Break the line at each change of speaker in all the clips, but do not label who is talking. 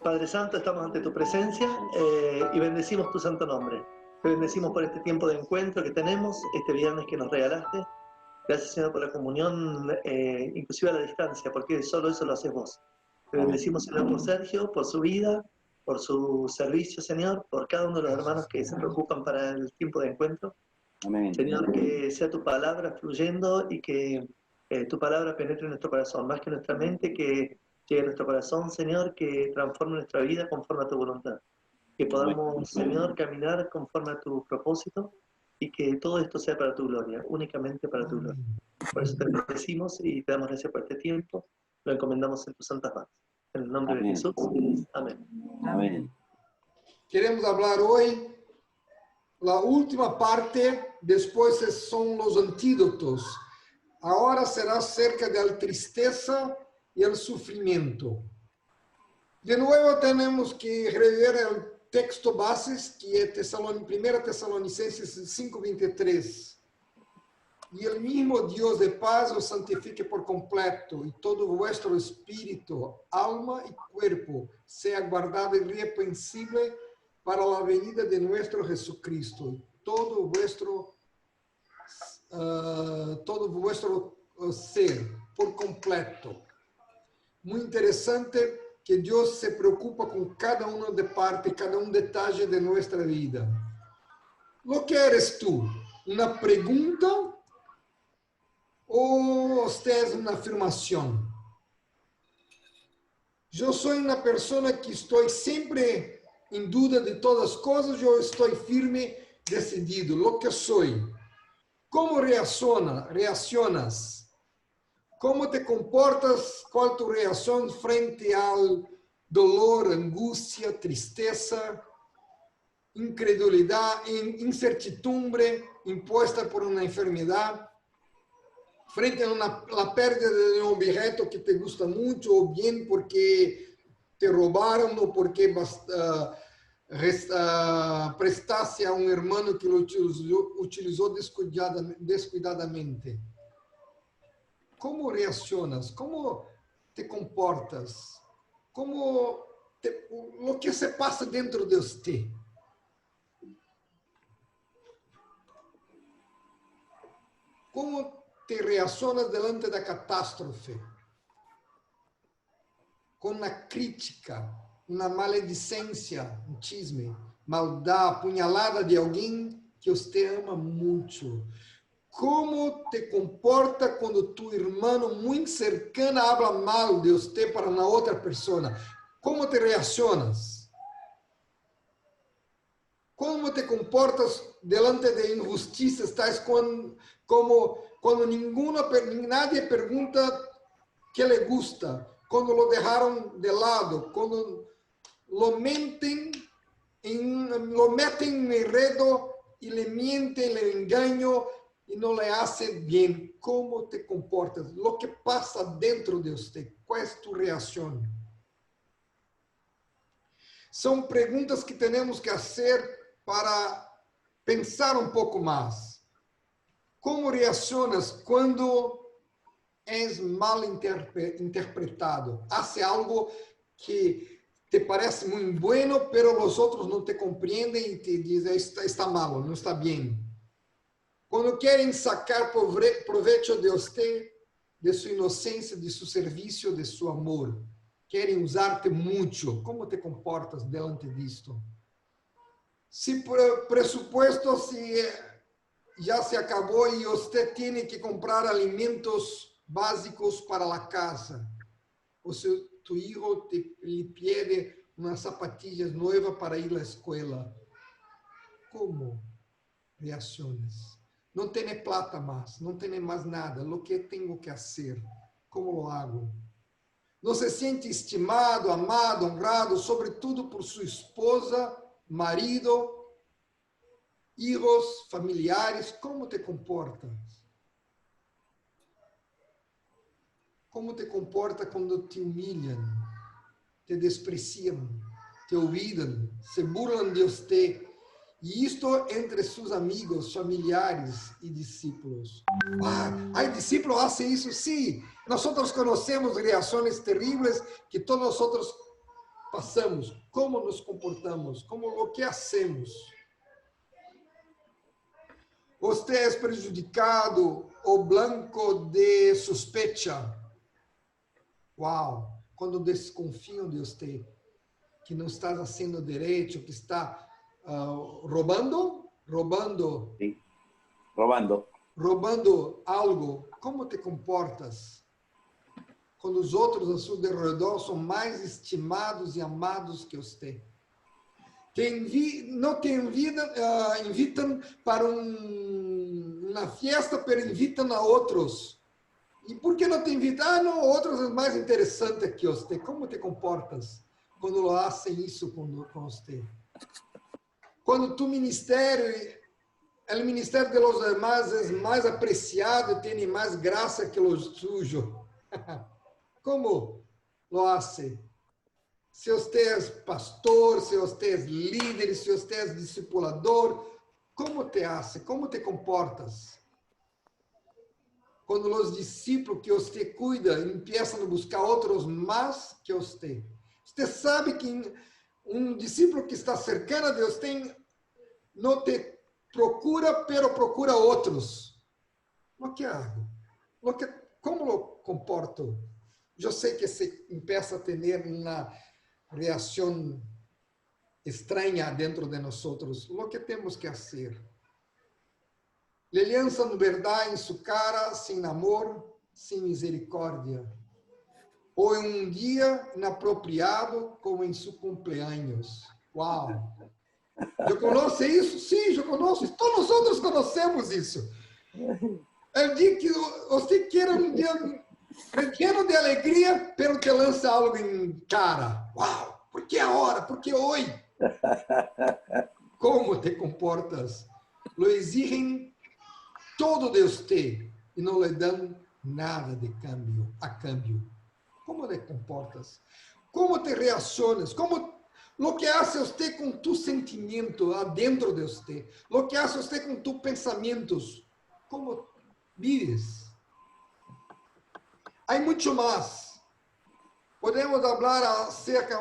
Padre Santo, estamos ante tu presencia y bendecimos tu santo nombre. Te bendecimos por este tiempo de encuentro que tenemos, este viernes que nos regalaste. Gracias, Señor, por la comunión, inclusive a la distancia, porque solo eso lo haces vos. Te bendecimos, Señor, por Sergio, por su vida, por su servicio, Señor, por cada uno de los hermanos que se preocupan para el tiempo de encuentro.
Amén.
Señor, que sea tu palabra fluyendo y que tu palabra penetre en nuestro corazón, más que en nuestra mente, que llegue a nuestro corazón, Señor, que transforme nuestra vida conforme a tu voluntad. Que podamos, Señor, caminar conforme a tu propósito y que todo esto sea para tu gloria, únicamente para tu gloria. Por eso te bendecimos y te damos gracias por este tiempo. Lo encomendamos en tus santas manos. En el nombre de Jesús. Amén.
Amén.
Queremos hablar hoy la última parte, después son los antídotos. Ahora será acerca de la tristeza y el sufrimiento. De nuevo tenemos que rever el texto base, que es 1 Tesalonicenses 5:23. Y el mismo Dios de paz os santifique por completo, y todo vuestro espíritu, alma y cuerpo sea guardado irreprensible para la venida de nuestro Jesucristo. Y todo vuestro ser por completo. Muy interesante que Dios se preocupa con cada uno de parte, cada un detalle de nuestra vida. ¿Lo que eres tú? ¿Una pregunta o usted es una afirmación? Yo soy una persona que estoy siempre en duda de todas las cosas, yo estoy firme, decidido, lo que soy. ¿Cómo reaccionas? ¿Cómo te comportas? ¿Cuál es tu reacción frente al dolor, angustia, tristeza, incredulidad, incertidumbre impuesta por una enfermedad? Frente a la pérdida de un objeto que te gusta mucho, o bien porque te robaron, o porque prestaste a un hermano que lo utilizó descuidadamente. ¿Cómo reaccionas? ¿Cómo te comportas? Lo que se pasa dentro de usted? ¿Cómo te reaccionas delante de la catástrofe? Con una crítica, una maledicencia, un chisme, maldad, puñalada de alguien que usted ama mucho. ¿Cómo te comporta cuando tu hermano muy cercano habla mal de usted para una otra persona? ¿Cómo te reaccionas? ¿Cómo te comportas delante de injusticias, tais como cuando nadie pregunta qué le gusta, cuando lo dejaron de lado, cuando lo meten lo meten en enredo y le mienten, le engañan y no le hace bien? ¿Cómo te comportas? Lo que pasa dentro de usted, ¿cuál es tu reacción? Son preguntas que tenemos que hacer para pensar un poco más. ¿Cómo reaccionas cuando es mal interpretado? Hace algo que te parece muy bueno, pero los otros no te comprenden y te dicen está malo, no está bien. Cuando quieren sacar provecho de usted, de su inocencia, de su servicio, de su amor, quieren usarte mucho. ¿Cómo te comportas delante de esto? Si presupuesto ya se acabó y usted tiene que comprar alimentos básicos para la casa, o si tu hijo le pide unas zapatillas nuevas para ir a la escuela, ¿cómo reaccionas? No tiene plata más, no tiene más nada. Lo que tengo que hacer, ¿cómo lo hago? No se siente estimado, amado, honrado, sobre todo por su esposa, marido, hijos, familiares. ¿Cómo te comportas? ¿Cómo te comportas cuando te humillan, te desprecian, te olvidan, se burlan de usted? Y esto entre sus amigos, familiares y discípulos. ¿Hay discípulos que hacen eso? Sí. Nosotros conocemos reacciones terribles que todos nosotros passamos, como nos comportamos, como o que hacemos. Você é prejudicado ou blanco de suspeita. Uau! Quando desconfiam de você, que não está fazendo direito, que está roubando,
Sí. Robando
algo, como te comportas? Quando os outros ao seu redor são mais estimados e amados que você. Não te invitam para uma festa, mas invitam a outros. E por que não te invitam? Ah, não, outros é mais interessante que você. Como te comportas quando fazem isso com você? Quando tu ministério, o ministério de los demás é mais apreciado e tem mais graça que o sujo. Como lo hace? Se você é pastor, se você é líder, se você é discipulador, como te hace? Como te comportas? Quando os discípulos que você cuida começam a buscar outros mais que você. Você sabe que um discípulo que está cercano a Deus não te procura, pero procura outros. O que hago? Como lo comporto? Eu sei que se começa a ter uma reação estranha dentro de nós. O que temos que fazer? Le lançam verdade em sua cara, sem amor, sem misericórdia. Ou em um dia inapropriado, como em seu cumpleaños. Uau! Eu conheço isso? Sim, eu conheço. Todos nós conhecemos isso. É o dia que você quer um dia lleno de alegria, pero te lança algo em cara. Uau! Por que agora? Por que hoje? Como te comportas? Lo exigem todo de você e não lhe dão nada de câmbio, a câmbio. Como te comportas? Como te reacionas? Como lo que hace você com tu sentimento adentro de você? Lo que hace você com tus pensamentos? Como vives? Há muito mais. Podemos falar acerca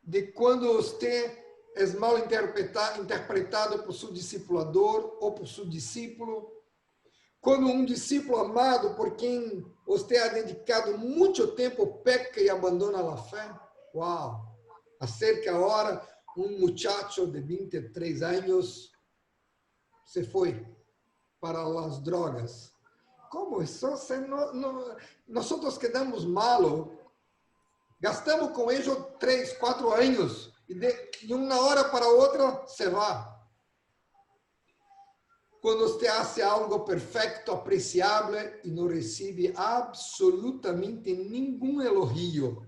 de quando você é mal interpretado por seu discipulador ou por seu discípulo. Quando um discípulo amado por quem você ha dedicado muito tempo peca e abandona a fé. Uau! Acerca agora um muchacho de 23 anos se foi para as drogas. Como isso? Nós quedamos mal. Gastamos com ele 3, 4 anos e de uma hora para outra se vai. Quando você faz algo perfeito, apreciável e não recebe absolutamente nenhum elogio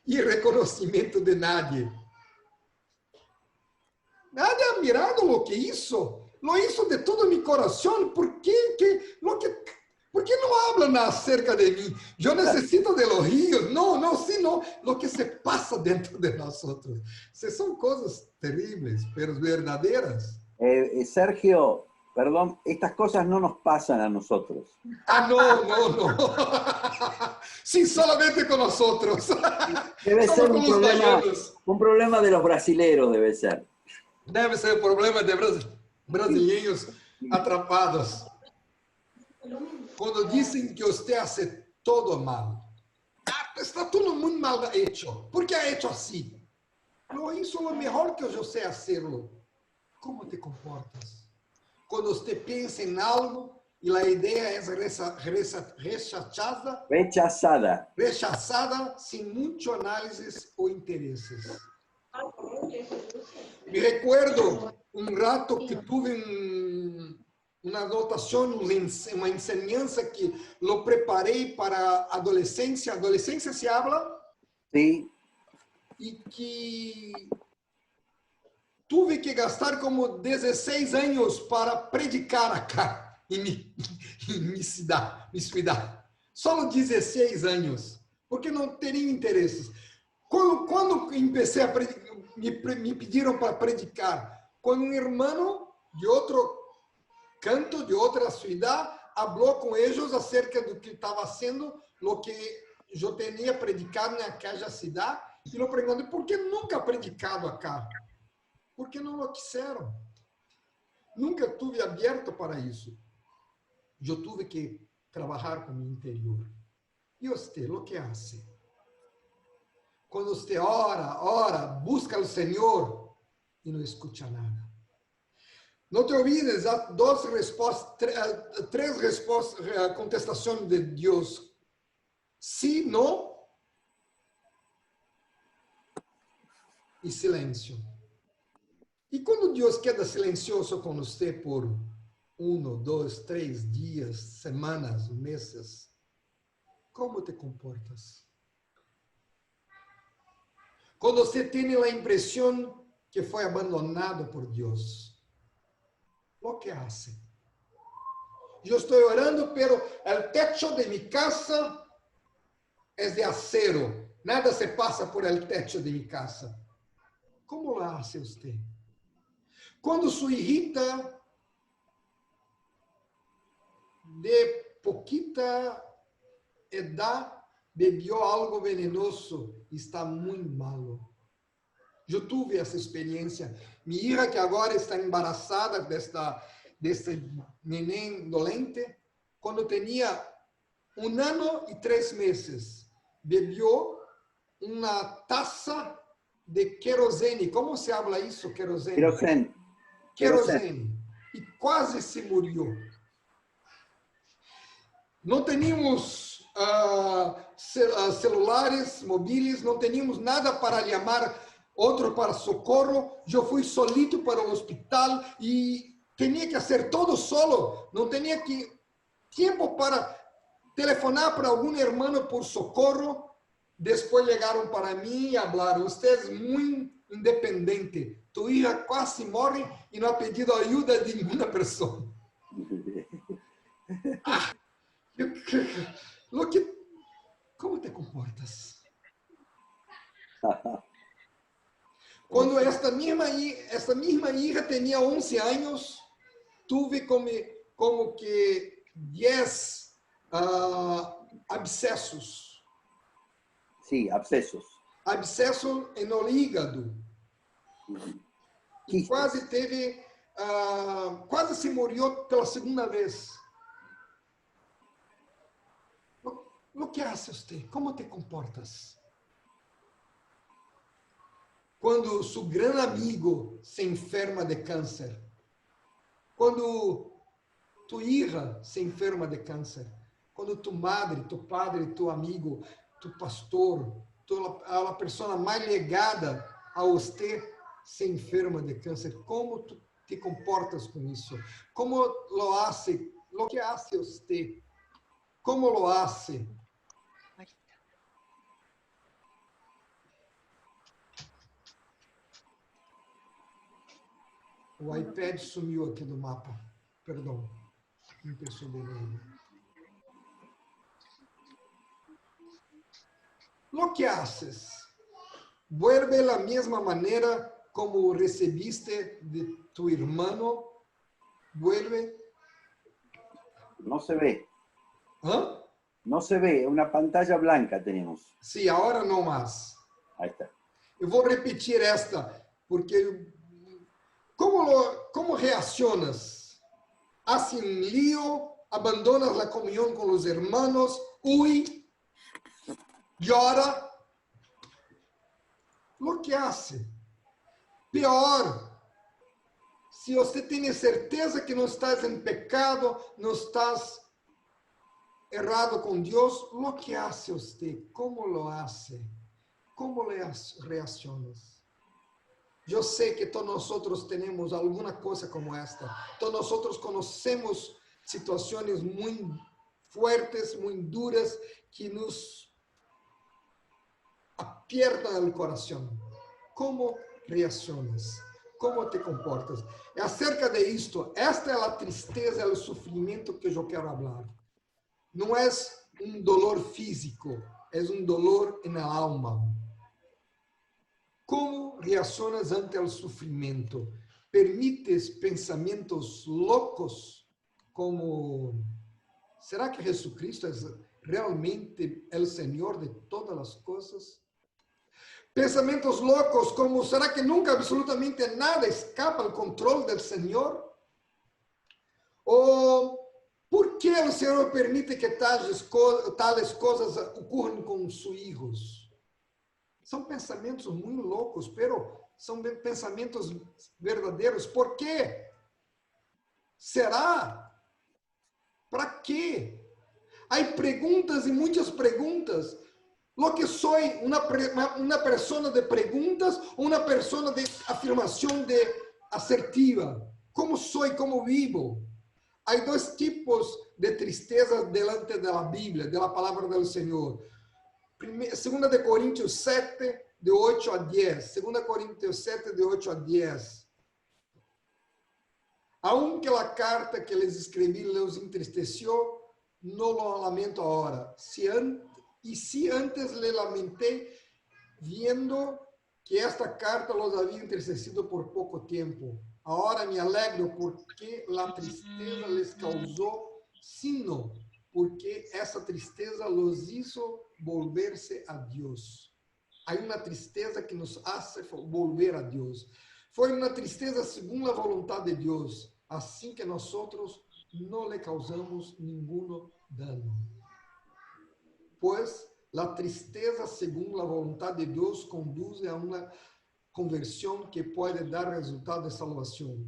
e reconhecimento de nadie. Nada é admirado lo que isso. Lo hizo de todo mi corazón. ¿Por qué no hablan acerca de mí? Yo necesito de elogios. No, sino lo que se pasa dentro de nosotros. Son cosas terribles, pero verdaderas.
Sergio, perdón, estas cosas no nos pasan a nosotros.
Ah, no. Sí, solamente con nosotros.
Debe ser un problema de los brasileros, debe ser.
Deve ser o problema de brasileiros atrapados. Quando dizem que você faz todo mal. Está tudo muito mal hecho. Por que é hecho assim? Isso é o melhor que eu sei fazê-lo. Como te comportas? Quando você pensa em algo e a ideia é rechazada sem muito análise ou interesses. Me recuerdo rato que tuve uma anotação, uma enseñanza que lo preparei para a adolescência. Adolescência se habla?
Sim.
E que tive que gastar como 16 anos para predicar acá em minha cidade. Só 16 anos, porque não teria interesses. Quando comecei a predicar, me pediram para predicar, quando um irmão de outro canto, de outra cidade, falou com eles acerca do que estava sendo, o que eu tinha predicado naquela cidade e eu perguntei, por que nunca predicado acá? Porque não lo quiseram. Nunca tive aberto para isso. Eu tive que trabalhar com o interior. E você, o que faz? Quando você ora, busca o Senhor e não escuta nada. Não te olvides, há três respostas, contestações de Deus. Sim, não e silêncio. E quando Deus queda silencioso com você por 1, 2, 3 dias, semanas, meses, como te comportas? Quando você tem a impressão que foi abandonado por Deus, o que faz? Eu estou orando, pero o techo de minha casa é de acero. Nada se passa por el techo de minha casa. Como lo hace você? Quando sua hijita de pouquita edad bebió algo venenoso e está muito malo. Eu tive essa experiência. Minha hija, que agora está embaraçada deste neném dolente, quando tinha 1 ano e 3 meses, bebió uma taça de querosene. Como se habla isso, querosene?
Querosene.
Querosene. E quase se morreu. Não tínhamos celulares móveis, não tínhamos nada para chamar outro para socorro. Eu fui solito para o hospital e tinha que fazer todo solo. Não tinha tempo para telefonar para algum irmão por socorro. Depois chegaram para mim e falaram: você é muito independente. Tu hija quase morre e não ha pedido ajuda de nenhuma pessoa. Como te comportas? Quando esta mesma hija tinha 11 anos, tive como que 10 abscessos.
Sim, abscessos.
Abscesso no hígado. E quase se morreu pela segunda vez. O que faz você? Como te comportas? Quando seu grande amigo se enferma de câncer. Quando tu hija se enferma de câncer. Quando tu madre, tu padre, tu amigo, tu pastor, a pessoa mais ligada a você se enferma de câncer. Como tu te comportas com isso? Como lo hace? Lo que hace você? Como lo hace? O iPad sumiu aqui do mapa. Perdão. Não percebi nele. Lo que haces? Vuelve la misma manera como recibiste de tu hermano. Vuelve.
No se ve.
¿Ah?
No se ve. Una pantalla blanca tenemos.
Sí, ahora no más.
Ahí está.
Eu vou repetir esta, porque como reaccionas? Haces un lío, abandonas la comunión con los hermanos, huye, llora. Lo que hace? Pior, se você tem certeza que não estás em pecado, não estás errado com Deus, lo que hace você? Como lo hace? Como reaccionas? Eu sei que todos nós temos alguma coisa como esta. Todos nós conhecemos situações muito fortes, muito duras, que nos apertam o coração. Como reaccionas? Como te comportas? É acerca de isto. Esta é a tristeza, é o sofrimento que eu quero falar. Não é um dolor físico, é um dolor na alma. Como reaccionas ante o sofrimento? Permites pensamentos loucos como será que Jesucristo é realmente o Senhor de todas as coisas? Pensamentos loucos como, será que nunca absolutamente nada escapa ao controle do Senhor? Ou, por que o Senhor permite que tales coisas ocorram com seus filhos? São pensamentos muito loucos, pero são pensamentos verdadeiros. Por quê? Será? Para quê? Há perguntas e muitas perguntas. Lo que sou uma pessoa de perguntas ou uma pessoa de afirmação de assertiva? Como sou, como vivo? Há dois tipos de tristeza delante da Bíblia, da palavra do Senhor. 2 de Coríntios 7, de 8 a 10. 2 Coríntios 7, de 8 a 10. Aunque a carta que les escrevi los entristeció, no lo lamento ahora. Si antes le lamenté, viendo que esta carta los había entristecido por poco tiempo. Ahora me alegro porque la tristeza les causó, sino porque essa tristeza los hizo volverse a Dios. Há uma tristeza que nos hace volver a Deus. Foi uma tristeza segundo a vontade de Deus, assim que nós não lhe causamos nenhum dano. Pois a tristeza segundo a vontade de Deus conduz a uma conversão que pode dar resultado de salvação.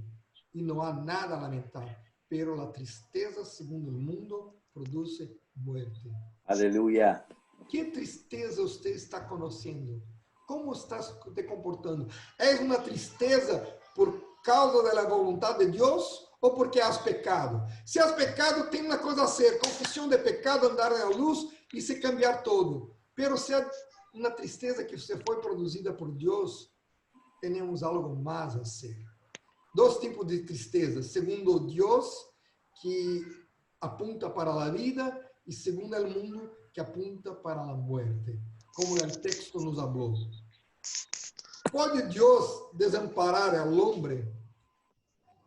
E não há nada a lamentar, pero a tristeza segundo o mundo produz morte.
Aleluia.
Que tristeza você está conhecendo? Como estás te comportando? É uma tristeza por causa da vontade de Deus ou porque has pecado? Se has pecado, tem uma coisa a ser: confissão de pecado, andar na luz e se cambiar todo. Pero se é uma tristeza que você foi produzida por Deus, temos algo mais a ser. Dois tipos de tristeza: segundo Deus, que apunta para a vida, e segundo o mundo, que apunta para a morte, como o texto nos falou. Pode Deus desamparar ao homem,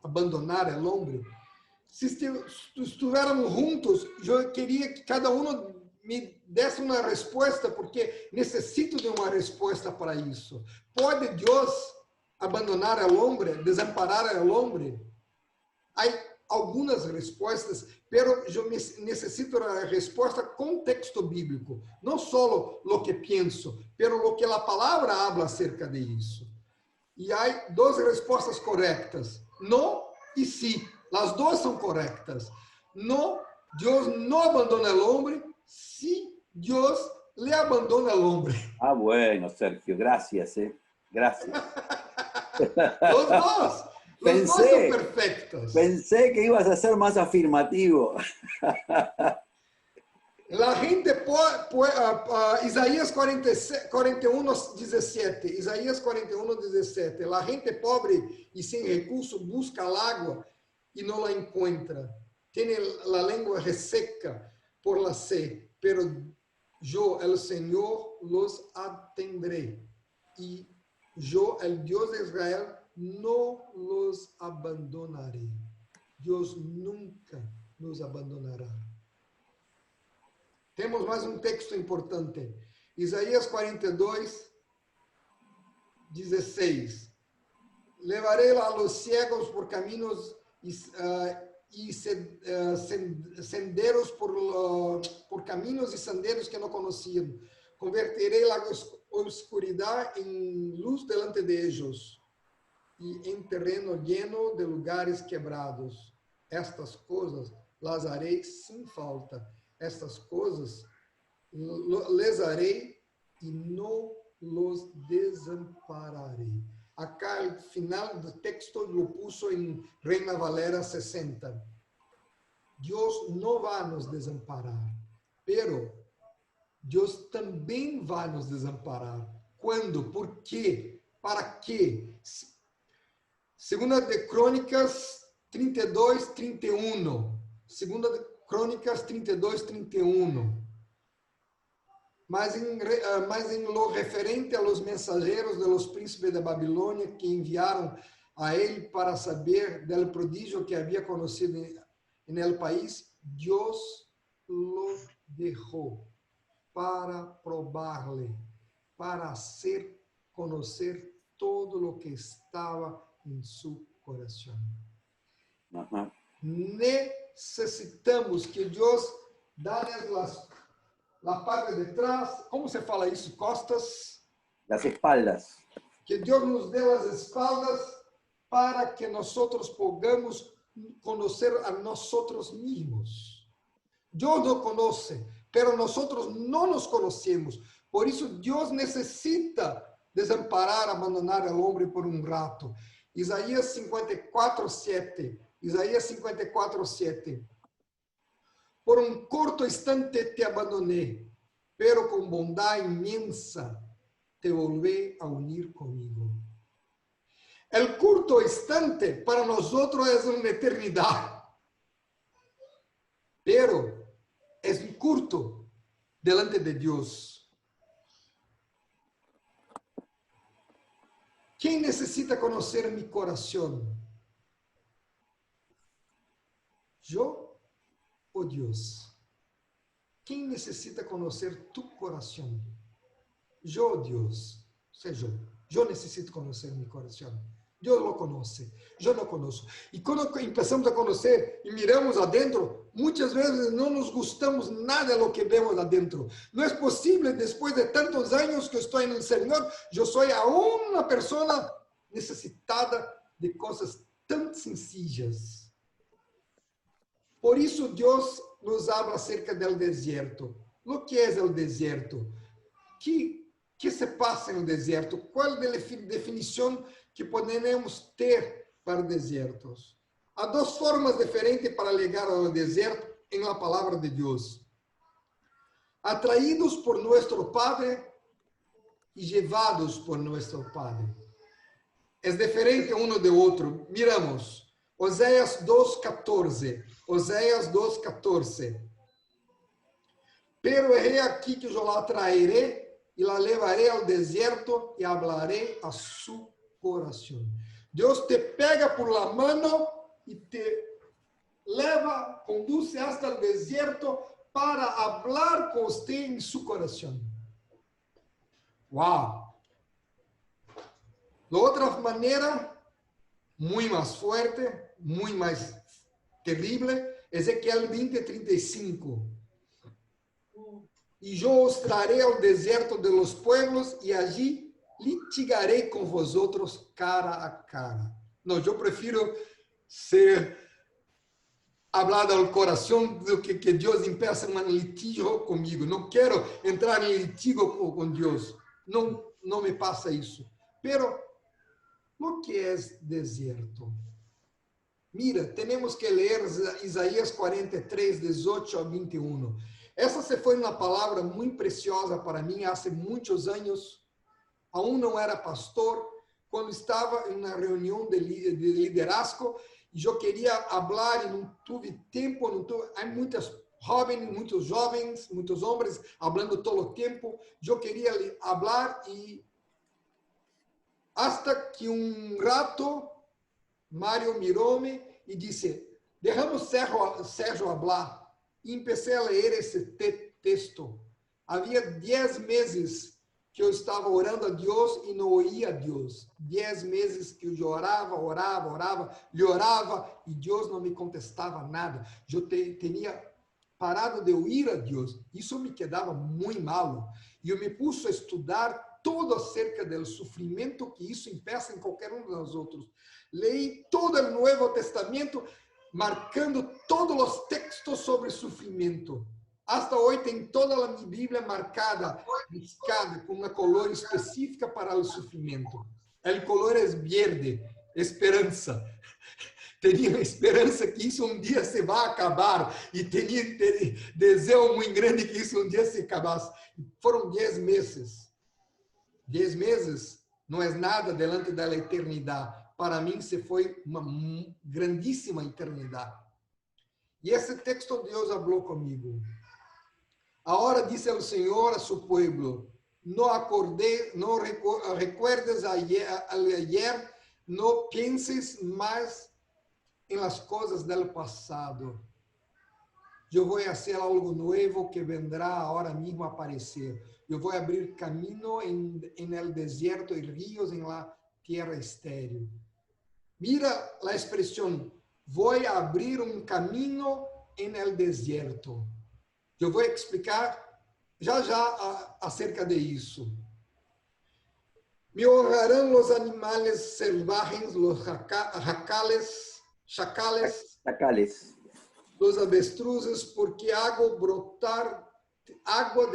abandonar ao homem? Se estivéssemos juntos, eu queria que cada um me desse uma resposta, porque necessito de uma resposta para isso. Pode Deus abandonar ao homem, desamparar ao homem? Há algumas respostas, pero eu necessito a resposta com texto bíblico, não só o que penso, pero o que a palavra habla acerca de isso. E há duas respostas corretas: não e sim. As duas são corretas. Não, Deus não abandona o homem, sim, Deus le abandona ao homem.
Ah, bueno, Sergio, gracias, gracias.
Os dois. Los dos son perfectos.
Pensé que ibas a ser más afirmativo.
La gente Isaías 41:17. Isaías 41:17. La gente pobre y sin recursos busca el agua y no la encuentra. Tiene la lengua reseca por la sed, pero yo, el Señor, los atendré. Y yo, el Dios de Israel, no los abandonaré. Deus nunca nos abandonará. Temos mais um texto importante. Isaías 42:16. Levaré a los ciegos por caminhos e senderos por caminhos e senderos que não conheciam. Converterei a oscuridade em luz delante de eles. E em terreno lleno de lugares quebrados. Estas coisas las harei sem falta. Estas coisas les harei e não los desampararei. Acá, o final do texto, lo puso em Reina Valera 60. Deus não vai nos desamparar, pero Deus também vai nos desamparar. Quando? Por quê? Para quê? Segunda de Crônicas 32:31. Segunda de Crônicas 32:31. Mas em lo referente a los mensageiros de los príncipes de Babilônia que enviaram a ele para saber del prodígio que havia conhecido en el país, Deus lo dejó para probarle, para hacer conocer todo lo que estaba en su corazón.
Ajá.
Necesitamos que Deus dá-nos la parte de trás, como se fala isso? Costas.
Las espaldas.
Que Deus nos dê as espaldas para que nós podamos conhecer a nós mesmos. Deus nos conhece, pero nós não nos conhecemos. Por isso, Deus necessita desamparar, abandonar o homem por um rato. Isaías 54:7. Isaías 54:7. Por um curto instante te abandonei, pero com bondade imensa te volví a unir comigo. El curto instante para nosotros es una eternidad, pero es un curto delante de Dios. ¿Quién necesita conocer mi corazón? ¿Yo o Dios? ¿Quién necesita conocer tu corazón? Yo o Dios? Sei eu. Eu necessito conhecer meu coração. Deus lo conhece. Eu não conheço. E quando começamos a conhecer e miramos adentro, muitas vezes não nos gostamos nada do que vemos adentro. Não é possível, depois de tantos anos que estou no Senhor, eu sou aún uma pessoa necessitada de coisas tão sencillas. Por isso, Deus nos habla acerca do deserto. O que é o deserto? Que se passa no deserto? Qual é a definição que podemos ter para desertos? Há duas formas diferentes para chegar ao deserto em la palavra de Deus. Atraídos por nosso Padre e levados por nosso Padre. É diferente um do outro. Miramos, Oséias 2:14. Oséias 2:14. Pero he aqui que eu la traeré e la levaré ao deserto e hablaré a su coração. Deus te pega por la mano e te leva, conduce hasta el deserto para hablar com você em su coração. Uau! De outra maneira, muito mais forte, muito mais terrível, Ezequiel 20:35. E eu os trarei ao deserto de los pueblos e allí litigarei com vosotros cara a cara. Não, eu prefiro ser hablado ao coração do que Deus empeça um litígio comigo. Não quero entrar em litígio com Deus. Não me passa isso. Pero, o que é deserto? Mira, temos que ler Isaías 43:18-21. Essa se foi uma palavra muito preciosa para mim há muitos anos. Aún não era pastor, quando estava em uma reunião de liderazgo e eu queria falar e não tive tempo. Há muitos jovens, muitos homens falando todo o tempo. Eu queria falar e hasta que um rato Mário mirou-me e disse: "Deixamos Sérgio falar." E comecei a ler esse texto. Havia 10 meses que eu estava orando a Deus e não oía a Deus. 10 meses que eu orava, lhe orava e Deus não me contestava nada. Eu tinha parado de ouvir a Deus. Isso me quedava muito mal. E eu me pus a estudar todo acerca do sofrimento que isso impeça em qualquer um de nós outros. Leí todo o Novo Testamento, marcando todos os textos sobre sofrimento. Hasta hoje tem toda a minha Bíblia marcada, riscada, com uma cor específica para o sofrimento. O color é verde, esperança. Tinha esperança que isso um dia se vai acabar e tinha desejo muito grande que isso um dia se acabasse. Foram 10 meses. 10 meses não é nada diante da eternidade. Para mim, se foi uma grandíssima eternidade. E esse texto Deus falou comigo. Agora disse o Senhor a seu povo: não recuerdes ayer, não penses mais em las coisas do passado. yo voy a hacer algo nuevo que vendrá ahora mismo a aparecer. Yo voy a abrir camino en el desierto y ríos en la tierra estéril. Mira la expresión, voy a abrir un camino en el desierto. Eu vou explicar já acerca de isso. Me honrarão os animais selvagens, os chacales, os avestruzes, porque hago brotar água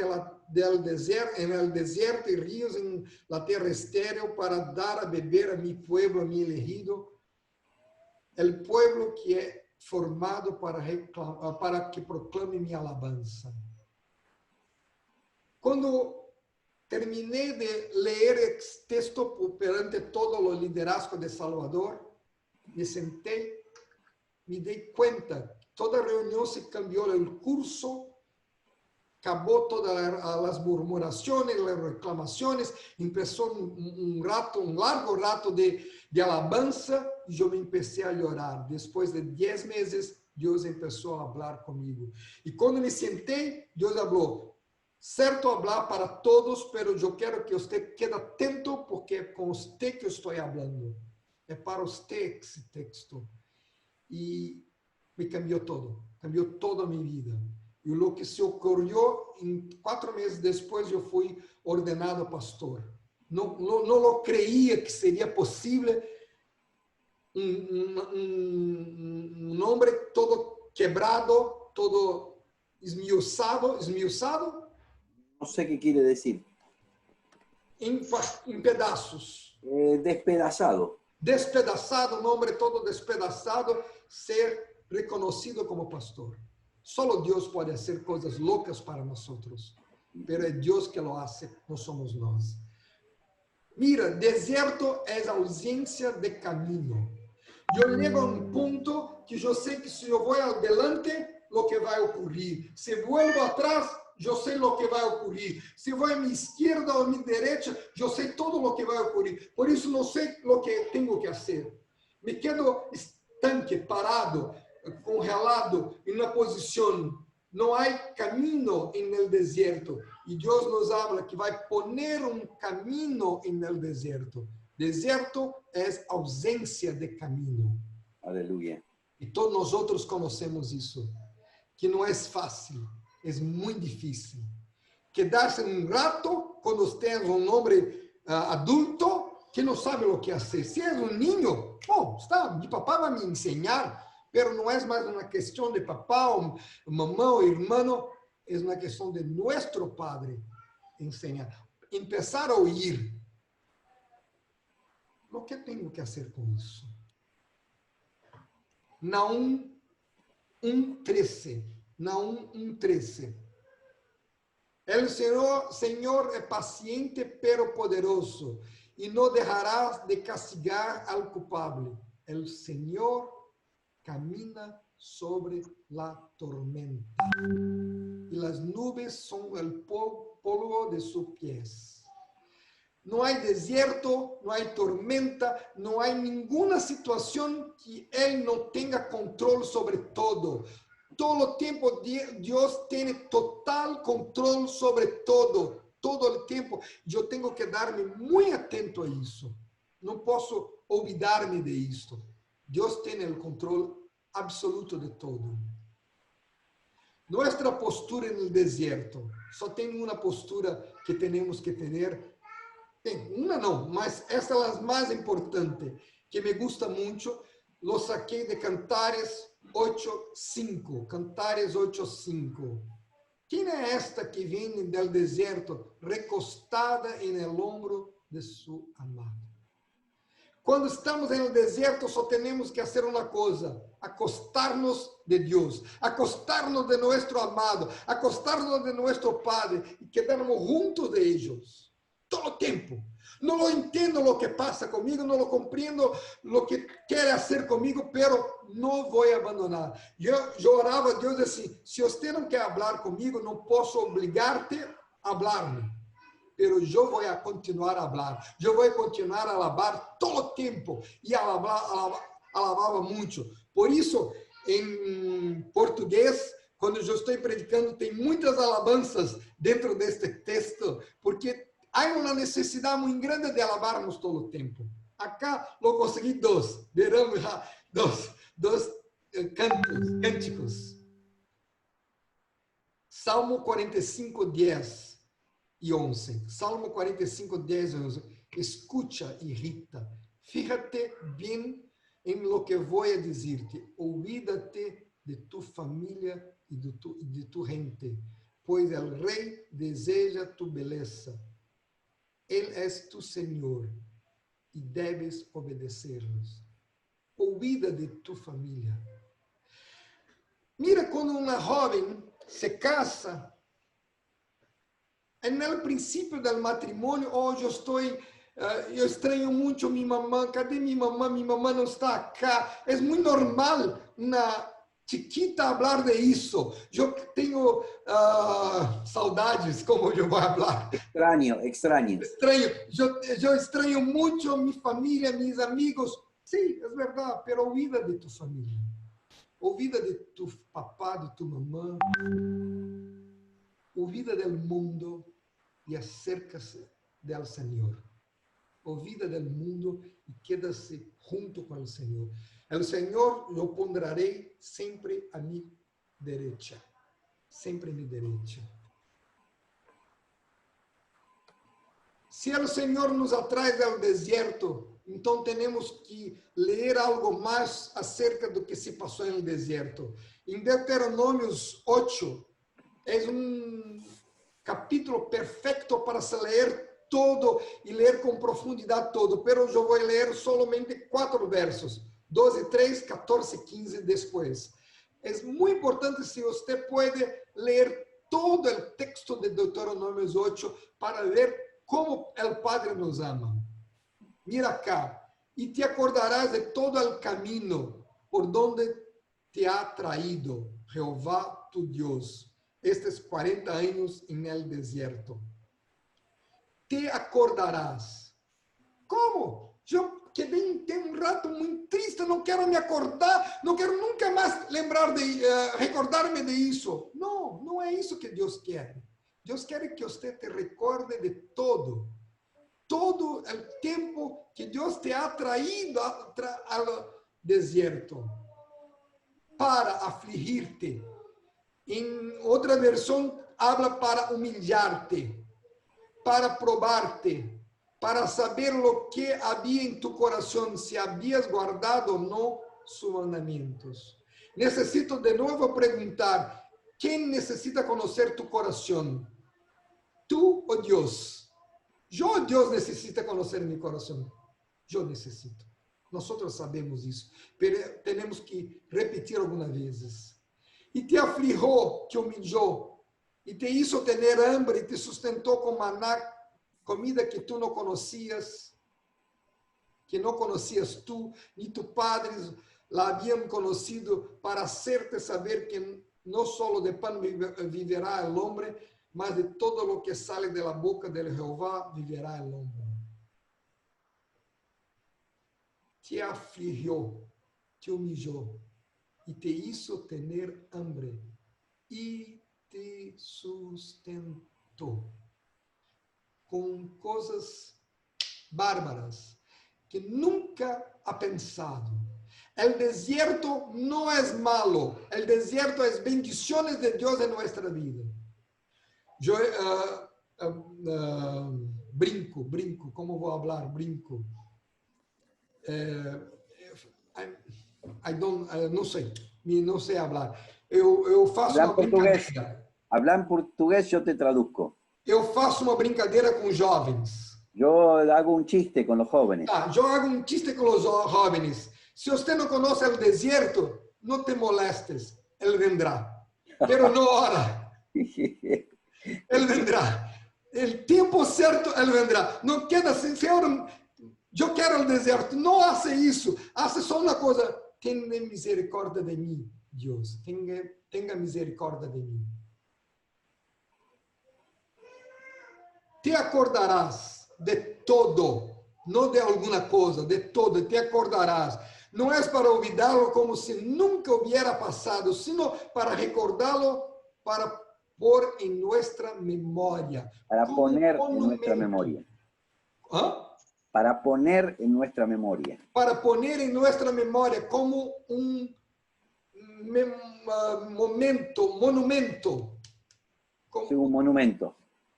del deserto, en el desierto y ríos en la tierra estéril para dar a beber a mi pueblo, a mi elegido, el pueblo que é formado para que proclame minha alabança. Quando terminei de ler esse texto perante todo o liderazgo de Salvador, me sentei, me dei conta, toda a reunião se cambiou o curso, acabou todas as murmurações, as reclamações, começou um largo rato de alabança, e eu me comecei a chorar. Depois de 10 meses, Deus começou a falar comigo. E quando me sentei, Deus falou, certo falar para todos, pero eu quero que você quede atento, porque é com você que eu estou falando. É para você esse texto. E me cambiou toda a minha vida. E o que se ocorreu, em 4 meses depois, eu fui ordenado pastor. Não lo creía que seria possível um homem todo quebrado, todo esmiuçado.
No sé qué quiere decir.
Em pedaços.
Despedazado.
Despedaçado, um homem todo despedaçado, ser reconhecido como pastor. Solo Deus pode fazer coisas loucas para nós, pero é Deus que lo hace, não somos nós. Mira, deserto é ausência de caminho. Eu chego a um ponto que eu sei que se eu vou adelante, o que vai ocorrer. Se vuelvo atrás, eu sei o que vai ocorrer. Se vou à minha esquerda ou à minha direita, eu sei todo o que vai ocorrer. Por isso, não sei o que tenho que fazer. Me quedo estanque, parado, congelado em uma posição. Não há caminho no deserto. E Deus nos habla que vai poner um caminho no deserto. Deserto é ausência de caminho.
Aleluia.
E todos nós outros conhecemos isso. Que não é fácil, é muito difícil. Quedar-se um rato quando você é um homem adulto que não sabe o que fazer. Se é um ninho, bom, está, meu papai vai me ensinar. Pero não é mais uma questão de papá, ou mamã, ou irmão, é uma questão de nosso Padre ensinar. Começar a ouvir. O que tenho que fazer com isso? Naum 1:13. Naum 1:13. El Senhor é paciente, pero poderoso, e não deixará de castigar al culpable. El Senhor camina sobre la tormenta, y las nubes son el polvo de sus pies. No hay desierto, no hay tormenta, no hay ninguna situación que Él no tenga control sobre todo. Todo el tiempo Dios tiene total control sobre todo el tiempo. Yo tengo que darme muy atento a eso. No puedo olvidarme de esto. Dios tiene el control absoluto de todo. Nuestra postura en el desierto, só tem una postura que tenemos que tener. Una no, mas esta es la más importante, que me gusta mucho. Lo saqué de Cantares 8:5. Cantares 8:5. ¿Quién es esta que viene del desierto, recostada en el hombro de su amado? Quando estamos no deserto, só temos que fazer uma coisa: acostar-nos de Deus, acostar-nos de nosso amado, acostar-nos de nosso Padre e quedarmos juntos de eles todo o tempo. Não lo entendo o que passa comigo, não lo compreendo o que quer fazer comigo, pero não vou abandonar. Eu orava a Deus assim: se você não quer falar comigo, não posso obrigar-te a falar-me. Pero eu vou continuar a falar, eu vou continuar a alabar todo o tempo, e alabava muito. Por isso, em português, quando eu estou predicando, tem muitas alabanças dentro deste texto, porque há uma necessidade muito grande de alabarmos todo o tempo. Acá lo consegui dos, verão já, dos cânticos. Salmo 45, 10 e 11. Salmo 45, 10 e 11. Escucha e Rita, fíjate bien en lo que voy a decirte. Olvídate de tu familia y de tu gente, pues el rey deseja tu beleza. Él es tu Señor y debes obedecernos. Olvida de tu familia. Mira, cuando una joven se casa, en el principio del matrimonio, eu estranho muito minha mamã, cadê minha mamã? Minha mamã não está acá. É muito normal uma chiquita falar de isso. Eu tenho saudades, como eu vou falar.
Extraño.
Estranho. Eu estranho muito minha família, meus amigos. Sim, é verdade, mas olvida de tu família. Olvida de tu papá, de tu mamã. Olvida del mundo e acércase del Senhor. Olvida del mundo e quédase junto com o Senhor. El Senhor lo pondré sempre a mi derecha. Sempre a mi derecha. Se o Senhor nos atrai ao deserto, então temos que ler algo mais acerca do que se passou no deserto. Em Deuteronômios 8, é capítulo perfeito para se ler todo e ler com profundidade todo, pero eu vou ler somente 4 versos, 12, 3, 14, 15 depois. É muito importante se você pode ler todo o texto de Deuteronômios 8 para ver como o Padre nos ama. Mira acá, e te acordarás de todo o caminho por donde te ha traído Jeová tu Deus, estes 40 anos em el deserto. Te acordarás. Como? Eu quedei um rato muito triste, não quero me acordar, não quero nunca mais lembrar recordar-me de isso. Não, não é isso que Deus quer. Deus quer que você te recorde de todo o tempo que Deus te ha traído ao deserto para afligir-te. Em outra versão, habla para humilhar-te, para probar-te, para saber o que havia em tu coração, se havias guardado ou não sus mandamentos. Necessito de novo perguntar, quem necessita conhecer tu coração? Tu ou Deus? Eu ou Deus necessita conhecer meu coração? Eu necessito. Nós sabemos isso, mas temos que repetir algumas vezes. E te afligiu, te humilhou, e te hizo tener hambre, e te sustentou com maná, comida que tu não conhecias, tu, ni tus padres la habían conocido, para hacerte saber que no solo de pan viverá el hombre, mas de todo lo que sale de la boca del Jehová viverá el hombre. Te afligió, te humilló, y te hizo tener hambre, y te sustentó com coisas bárbaras que nunca ha pensado. El desierto no es malo, el desierto es bendiciones de Dios en nuestra vida. Yo brinco, ¿cómo voy a hablar? Brinco. No sei falar. Eu faço uma brincadeira.
Habla en portugués, yo te traduzco.
Eu faço uma brincadeira com jovens.
Yo hago un chiste con los jóvenes.
Eu hago um chiste com os jovens. Se você não conhece o deserto, não te molestes, ele vendrá. Pero não ora. Ele vendrá. O tempo certo, ele vendrá. Não queda assim, Senhor, eu quero o deserto. Não faça isso. Faça só uma coisa. Tenha misericórdia de mim, Deus. Tenha misericórdia de mim. Te acordarás de todo, não de alguma coisa, de todo, te acordarás. No es para olvidarlo como si nunca hubiera pasado, sino para recordarlo, para pôr en nuestra memoria.
Para
como
poner en
monumento.
nuestra memoria.
¿Ah?
Para poner en nuestra memoria.
Para poner en nuestra memoria como un monumento.
Sí, un monumento.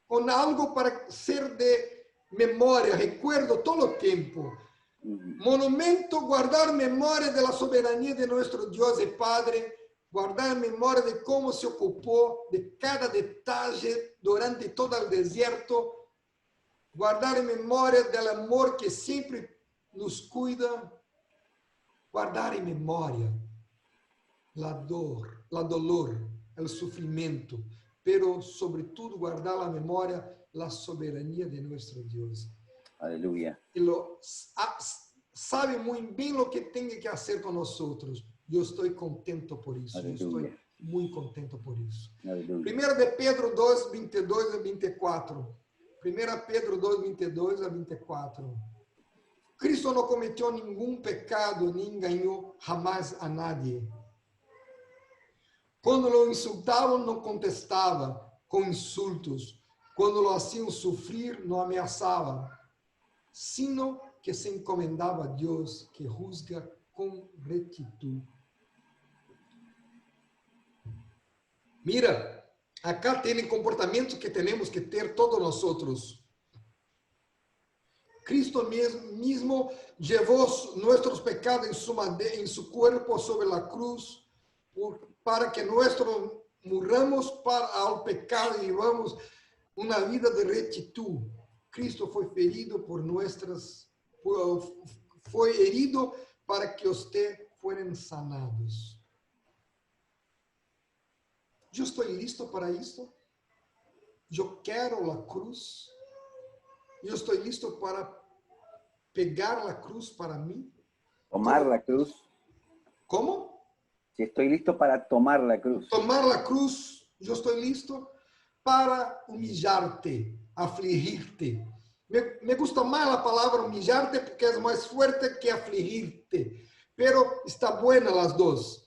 Con algo para ser de memoria, recuerdo todo el tiempo. Monumento, guardar memoria de la soberanía de nuestro Dios y Padre, guardar memoria de cómo se ocupó de cada detalle durante todo el desierto, guardar memoria del amor que siempre nos cuida, guardar en memoria la dolor, el sufrimiento, pero sobre todo guardar la memoria la soberanía de nuestro Dios.
Aleluya.
Y sabe muy bien lo que tiene que hacer con nosotros. Yo estoy contento por eso.
Aleluya.
Yo estoy muy contento por eso.
Aleluya.
Primero de Pedro 2, 22 a 24. Primera Pedro 2, 22 a 24. Cristo no cometió ningún pecado ni engañó jamás a nadie. Cuando lo insultaban, no contestaba con insultos. Cuando lo hacían sufrir, no ameaçava, sino que se encomendaba a Dios, que juzga con rectitud. Mira, acá tienen comportamientos que tenemos que ter todos nosotros. Cristo mismo llevó nuestros pecados en su cuerpo sobre la cruz para que nosotros muramos al pecado y vivamos una vida de rectitud. Cristo fue ferido por fue herido para que usted fueran sanados. Yo estoy listo para esto. Yo quiero la cruz. Yo estoy listo para pegar la cruz para mí.
Tomar la cruz.
¿Cómo?
Si estoy listo para tomar la cruz.
Tomar la cruz. Yo estoy listo para humillarte, afligirte. Me gusta más la palabra humillarte porque es más fuerte que afligirte. Pero está buena las dos.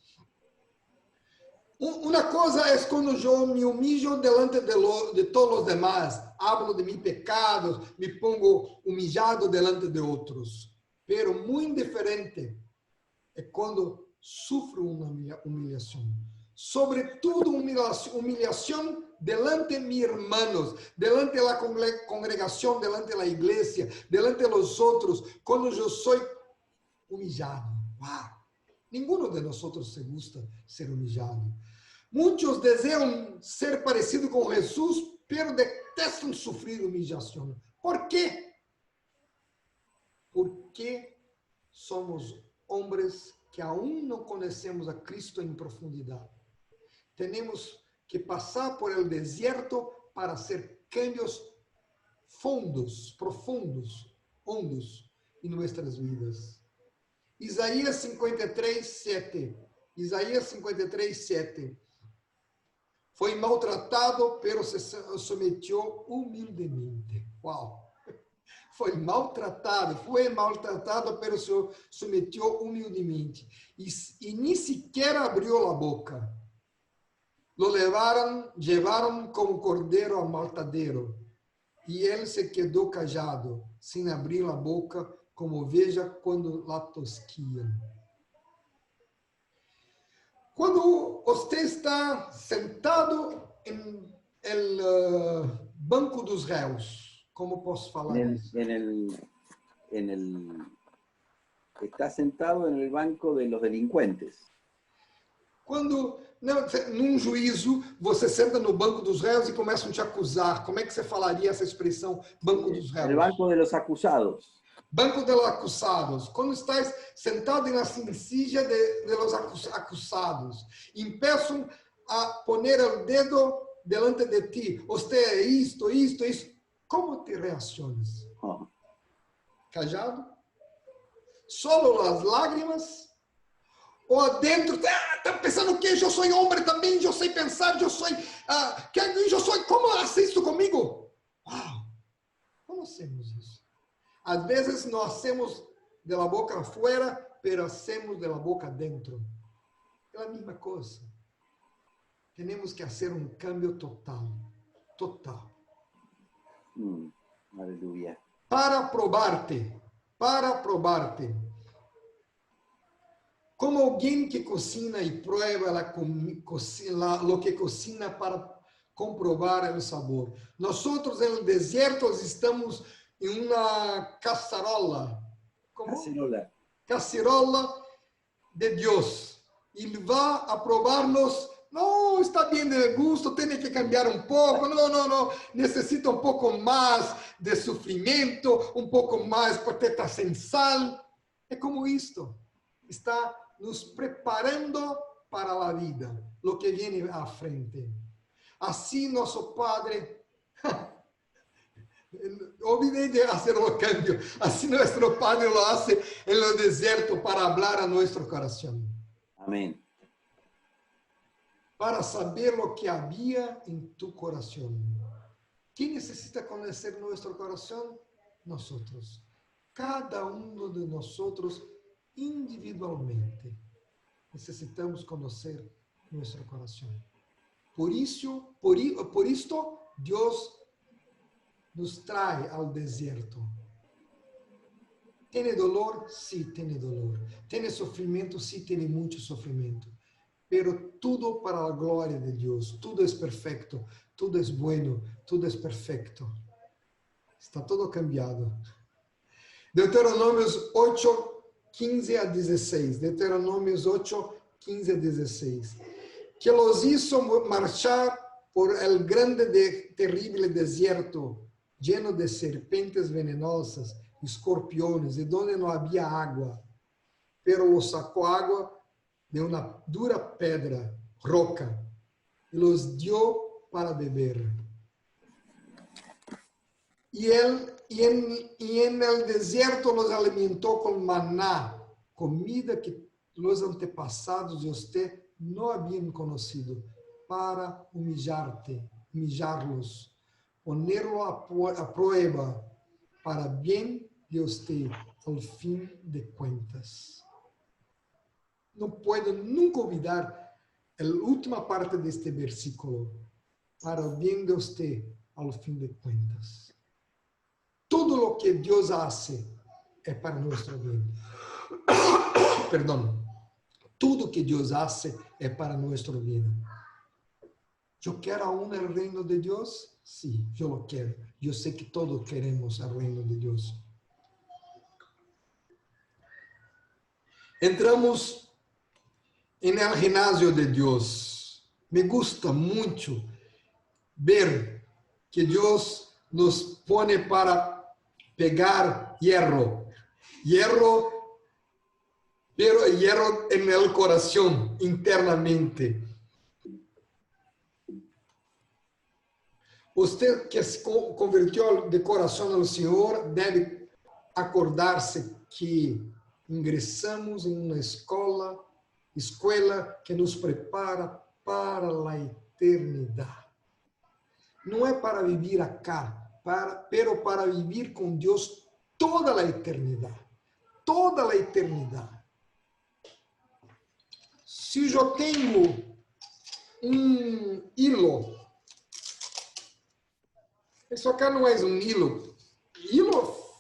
Una cosa es cuando yo me humillo delante de todos los demás. Hablo de mis pecados, me pongo humillado delante de otros. Pero muy diferente es cuando sufro una humillación. Sobre todo humillación delante de mis hermanos, delante de la congregación, delante de la iglesia, delante de los otros, cuando yo soy humillado. ¡Wow! Ninguno de nosotros se gusta ser humillado. Muchos desean ser parecidos con Jesús, pero detestan sufrir humillación. ¿Por qué? Porque somos hombres que aún no conocemos a Cristo en profundidad. Tenemos que pasar por el desierto para hacer cambios profundos, hondos en nuestras vidas. Isaías 53, 7. Isaías 53, 7. Foi maltratado, pero se sometió humildemente. Uau! Foi maltratado, pero se sometió humildemente. E nem sequer abriu a boca. Lo llevaron como cordeiro ao matadero. E ele se quedou callado, sem abrir a boca, como oveja quando la tosquiam. Quando você está sentado em banco dos réus, como posso falar isso?
Está sentado en el banco de los delincuentes.
Quando, num juízo, você senta no banco dos réus e começam a te acusar. Como é que você falaria essa expressão, banco dos réus?
El banco de los acusados.
Banco de los acusados. Quando estás sentado na sincilla de los acusados, empiezan a poner o dedo delante de ti. Você é isto. Como te reaccionas?
Oh.
Callado? Solo as lágrimas? Ou adentro, tá pensando que eu sou homem também, eu sei pensar, eu sou... como hace isso comigo? Uau! Como hacemos isso? Às vezes nós hacemos de la boca afuera, pero hacemos de la boca dentro. Es la misma cosa. Tenemos que hacer un cambio total, total.
Aleluya.
Para probarte. Como alguien que cocina y prueba lo que cocina para comprobar el sabor. Nosotros en el desierto estamos en una cacerola. ¿Cómo? Cacerola de Dios. Y va a probarnos. No, está bien de gusto, tiene que cambiar un poco. No, necesita un poco más de sufrimiento, un poco más patata sin sal. Es como esto. Está nos preparando para la vida, lo que viene à frente. Así nuestro Padre, olvidé de hacer el cambio, así nuestro Padre lo hace en el desierto para hablar a nuestro corazón.
Amén.
Para saber lo que había en tu corazón. ¿Quién necesita conocer nuestro corazón? Nosotros. Cada uno de nosotros individualmente. Necesitamos conocer nuestro corazón. Por esto, Dios nos trae al desierto. ¿Tiene dolor? Sí, tiene dolor. ¿Tiene sufrimiento? Sí, tiene mucho sufrimiento. Pero todo para la gloria de Dios. Todo es perfecto, todo es bueno, todo es perfecto. Está todo cambiado. Deuteronomios 8, 15 a 16. Deuteronomios 8, 15 a 16. Que los hizo marchar por el grande terrible desierto, lleno de serpientes venenosas, escorpiones, y donde no había agua. Pero los sacó agua de una dura pedra, roca, y los dio para beber. Y en el desierto los alimentó con maná, comida que los antepasados de usted no habían conocido, para humillarlos, ponerlo a prueba, para bien de usted, al fin de cuentas. No puedo nunca olvidar la última parte de este versículo, para el bien de usted, al fin de cuentas. Todo lo que Dios hace es para nuestro bien. Perdón. Todo que Dios hace es para nuestro bien. ¿Yo quiero aún el reino de Dios? Sí, yo lo quiero. Yo sé que todos queremos el reino de Dios. Entramos en el gimnasio de Dios. Me gusta mucho ver que Dios nos pone para pegar hierro. Pero hierro en el corazón, internamente. Usted que se convirtió de corazón al Señor debe acordarse que ingresamos en una escuela que nos prepara para la eternidad. No es para vivir acá, pero para vivir con Dios toda la eternidad. Toda la eternidad. Si yo tengo un hilo, eso acá no es un hilo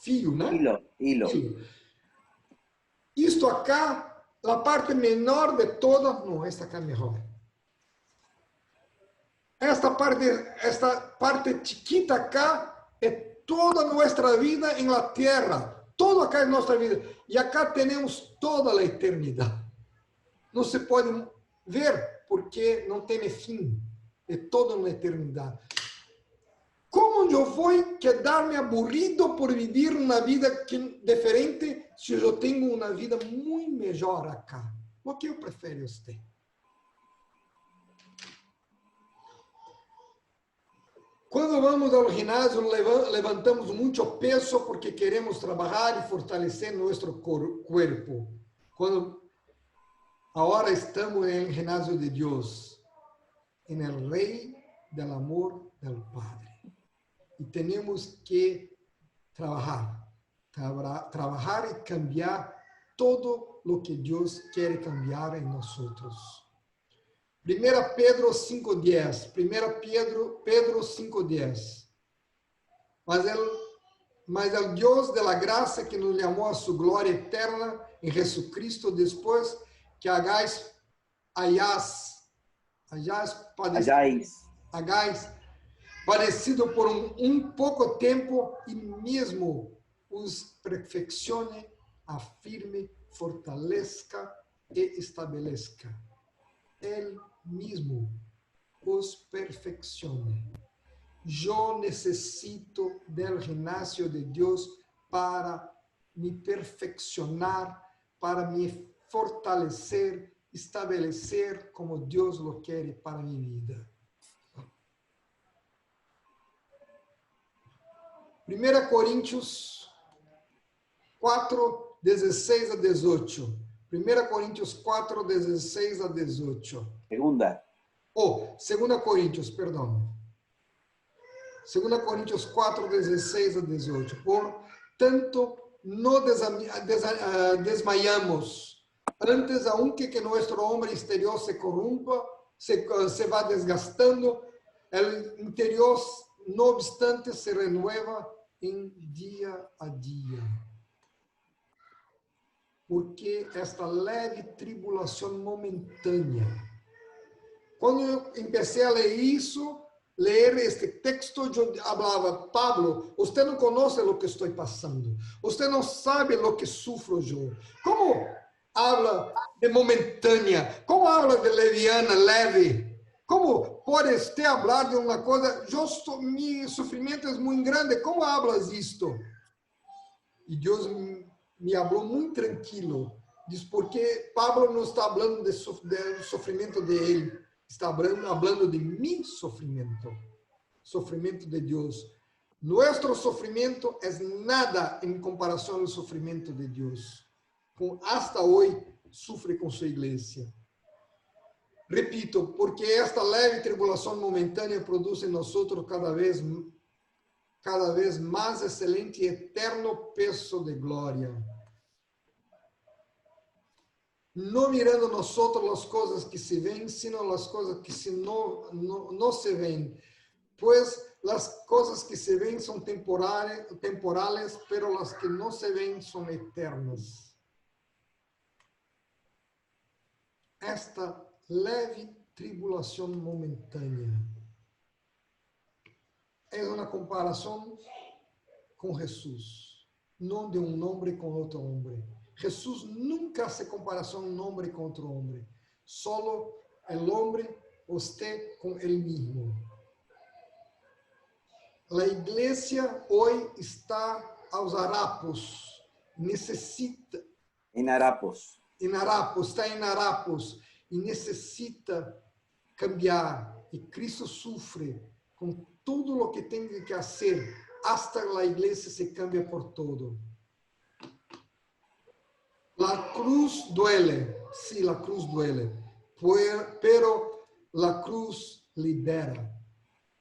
fio, ¿no?
Hilo.
Esto acá, la parte menor de todas, no, esta acá mejor. Esta parte chiquita acá es toda nuestra vida en la tierra. Todo acá es nuestra vida. Y acá tenemos toda la eternidad. No se puede ver porque no tiene fin. Es toda una eternidad. ¿Cómo yo voy a quedarme aburrido por vivir una vida diferente si yo tengo una vida muy mejor acá? ¿Lo que prefiere usted? Cuando vamos al gimnasio levantamos mucho peso porque queremos trabajar y fortalecer nuestro cuerpo. Ahora estamos en el gimnasio de Dios, en el Rey del amor del Padre. Y tenemos que trabajar y cambiar todo lo que Dios quiere cambiar en nosotros. 1 Pedro 5:10. 1 Pedro 5:10. Mas el Dios de la gracia que nos llamó a su gloria eterna en Jesucristo, después que hayáis padecido por un poco tiempo y mismo os perfeccione, afirme, fortalezca e estabelezca. Él mismo os perfeccione. Yo necesito del gimnasio de Dios para me perfeccionar, para me fortalecer, estabelecer como Dios lo quiere para mi vida. 1 Coríntios 4, 16 a 18. 1 Coríntios 4, 16 a 18.
Segunda.
2 Coríntios, perdão. 2 Coríntios 4, 16 a 18. Por tanto, no desmayamos. Antes, aunque que nuestro hombre exterior se corrompa, se va desgastando, el interior, no obstante, se renueva en día a día. Porque esta leve tribulação momentânea. Quando eu comecei a ler este texto, eu falava, Pablo, você não conhece o que estou passando. Você não sabe o que sufro eu. Como habla de momentânea? Como habla de leviana, leve? Como pode você falar de uma coisa, meu sofrimento é muito grande, como hablas isto? E Deus me falou muito tranquilo, diz porque Pablo não está falando do sofrimento de ele, está falando de mi sofrimento, sofrimento de Deus. Nuestro sofrimento é nada em comparação ao sofrimento de Deus. Hasta hoje sofre com sua igreja. Repito, porque esta leve tribulação momentânea produz em nós cada vez mais excelente e eterno peso de glória. Não mirando nós as coisas que se ven, sino as coisas que não se ven. Pois as coisas que se ven são temporais, pero as que não se ven são eternas. Esta leve tribulação momentânea é uma comparação com Jesus, não de um homem com outro homem. Jesus nunca hace comparação de um homem com outro homem, solo el homem usted com ele mesmo. A igreja hoje está aos harapos, necessita.
En harapos.
Está em harapos e necessita cambiar. E Cristo sofre com tudo o que tem que fazer, hasta a igreja se cambia por todo. La cruz duele, sí, la cruz duele, pero la cruz libera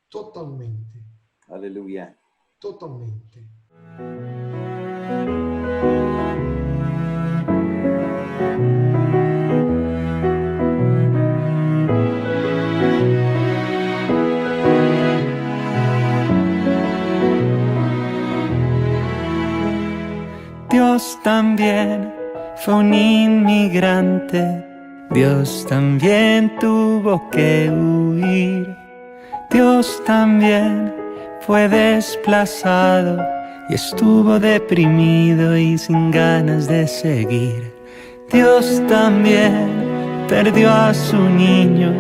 totalmente.
Aleluya.
Totalmente.
Dios también fue un inmigrante, Dios también tuvo que huir, Dios también fue desplazado y estuvo deprimido y sin ganas de seguir. Dios también perdió a su niño,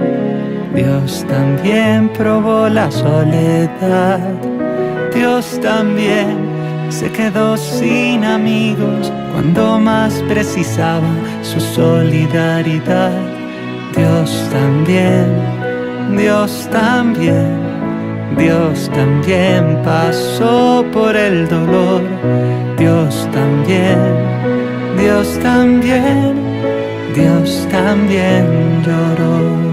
Dios también probó la soledad, Dios también se quedó sin amigos cuando más precisaba su solidaridad. Dios también, Dios también, Dios también pasó por el dolor. Dios también, Dios también, Dios también lloró.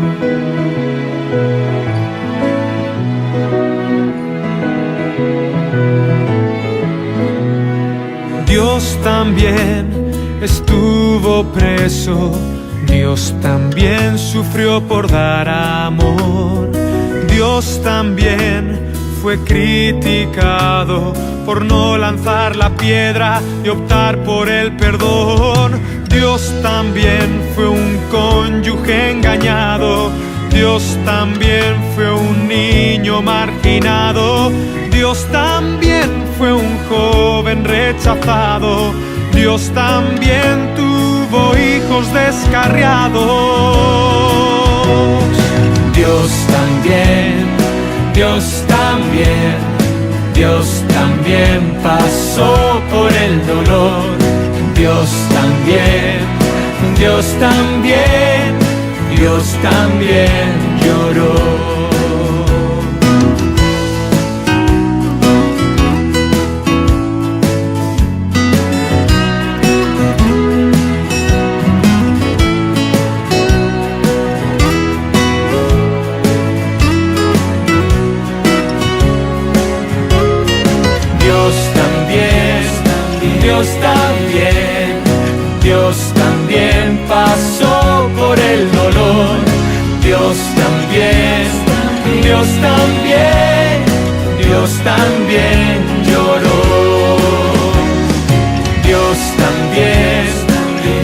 Dios también
estuvo preso, Dios también sufrió por dar amor. Dios también fue criticado por no lanzar la piedra y optar por el perdón. Dios también fue un cónyuge engañado. Dios también fue un niño marginado. Dios también fue un joven rechazado. Dios también tuvo hijos descarriados. Dios también, Dios también, Dios también pasó por el dolor. Dios también, Dios también, Dios también lloró. Dios también, Dios también pasó por el dolor. Dios también, Dios también, Dios también lloró. Dios también,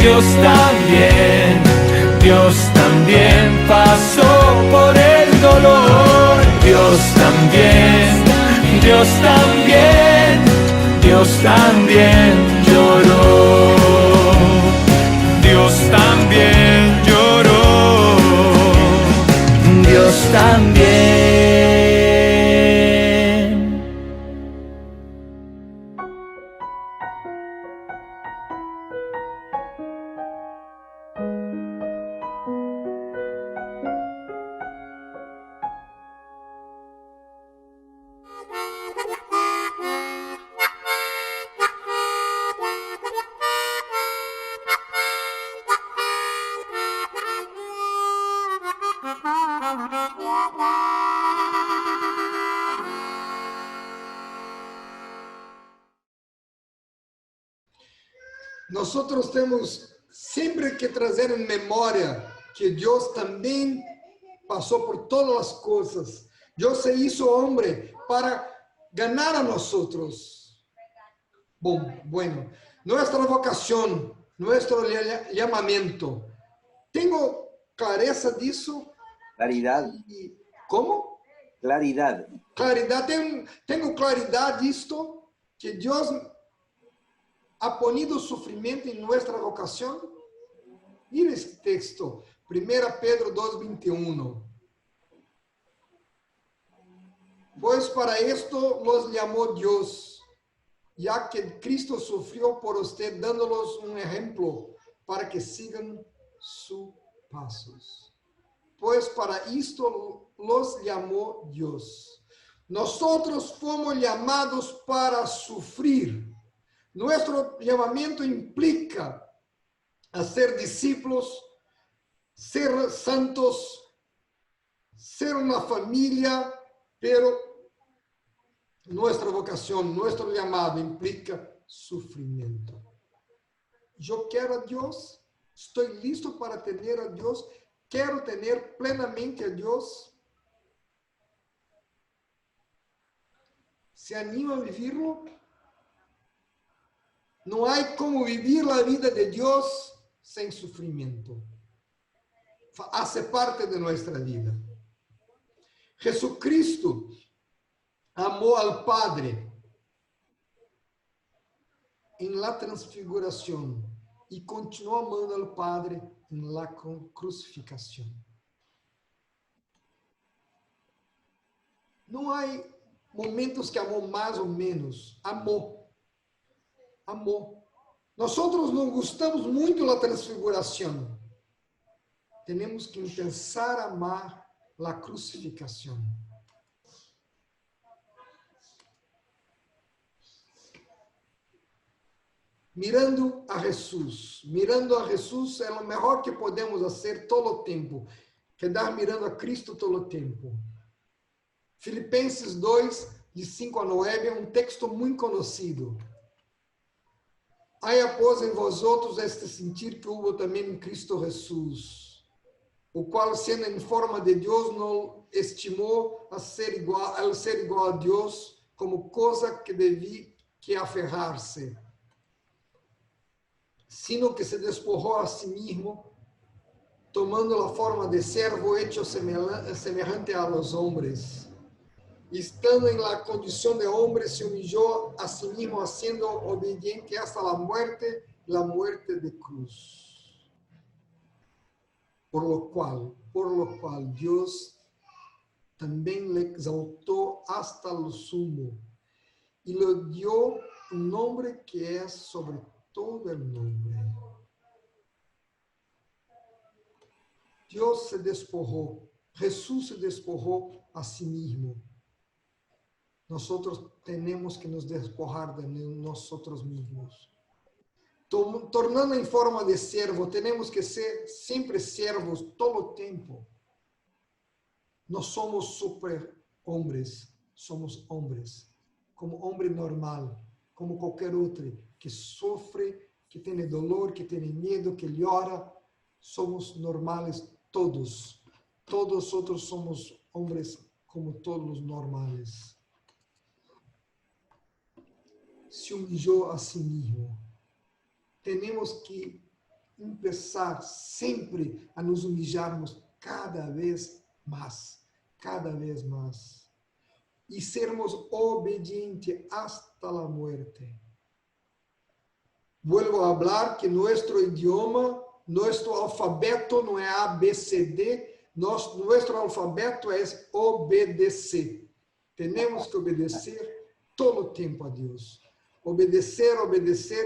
Dios también, Dios también pasó por el dolor. Dios también, Dios también, Dios también lloró. Dios también lloró. Dios también.
Nosotros temos sempre que trazer em memória que Deus também passou por todas as coisas. Deus se hizo homem para ganar a nosotros. Bueno, nuestra vocación, nuestro llamamiento. ¿Tengo clareza disso?
Claridad.
¿Cómo?
Claridad.
Claridad. Tengo claridad disto, que Deus ha ponido sufrimiento en nuestra vocación. Mira este texto, 1 Pedro 2:21. Pues para esto los llamó Dios, ya que Cristo sufrió por usted, dándolos un ejemplo para que sigan sus pasos. Pues para esto los llamó Dios. Nosotros fuimos llamados para sufrir. Nuestro llamamiento implica a ser discípulos, ser santos, ser una familia, pero nuestra vocación, nuestro llamado implica sufrimiento. Yo quiero a Dios, estoy listo para tener a Dios, quiero tener plenamente a Dios. ¿Se anima a vivirlo? No hay como vivir la vida de Dios sin sufrimiento. Hace parte de nuestra vida. Jesucristo amó al Padre en la transfiguración y continuó amando al Padre en la crucificación. No hay momentos que amó más o menos. Amó. Nosotros nos gustamos muito da transfiguração. Temos que pensar amar a crucificação. Mirando a Jesus é o melhor que podemos fazer todo o tempo, quedar mirando a Cristo todo o tempo. Filipenses 2, de 5 a 9, é um texto muito conhecido. haya pues en vosotros este sentir que hubo también en Cristo Jesús, o cual siendo en forma de Dios no estimó al ser igual a Dios como cosa que debía que aferrarse, sino que se despojó a sí mismo, tomando la forma de servo hecho semejante a los hombres. Y estando en la condición de hombre, se humilló a sí mismo, siendo obediente hasta la muerte de cruz. Por lo cual Dios también le exaltó hasta lo sumo y le dio un nombre que es sobre todo el nombre. Dios se despojó, Jesús se despojó a sí mismo. Nosotros tenemos que nos despojar de nosotros mismos. Tornando en forma de siervo, tenemos que ser siempre siervos todo el tiempo. No somos super hombres, somos hombres, como hombre normal, como cualquier otro, que sufre, que tiene dolor, que tiene miedo, que llora. Somos normales todos. Todos nosotros somos hombres como todos los normales. Se humilló a sí mismo. Tenemos que empezar siempre a nos humillarnos cada vez más, y sermos obedientes hasta la muerte. Vuelvo a hablar que nuestro idioma, nuestro alfabeto no es A, B, C, D, nuestro alfabeto es obedecer. Tenemos que obedecer todo el tiempo a Dios. Obedecer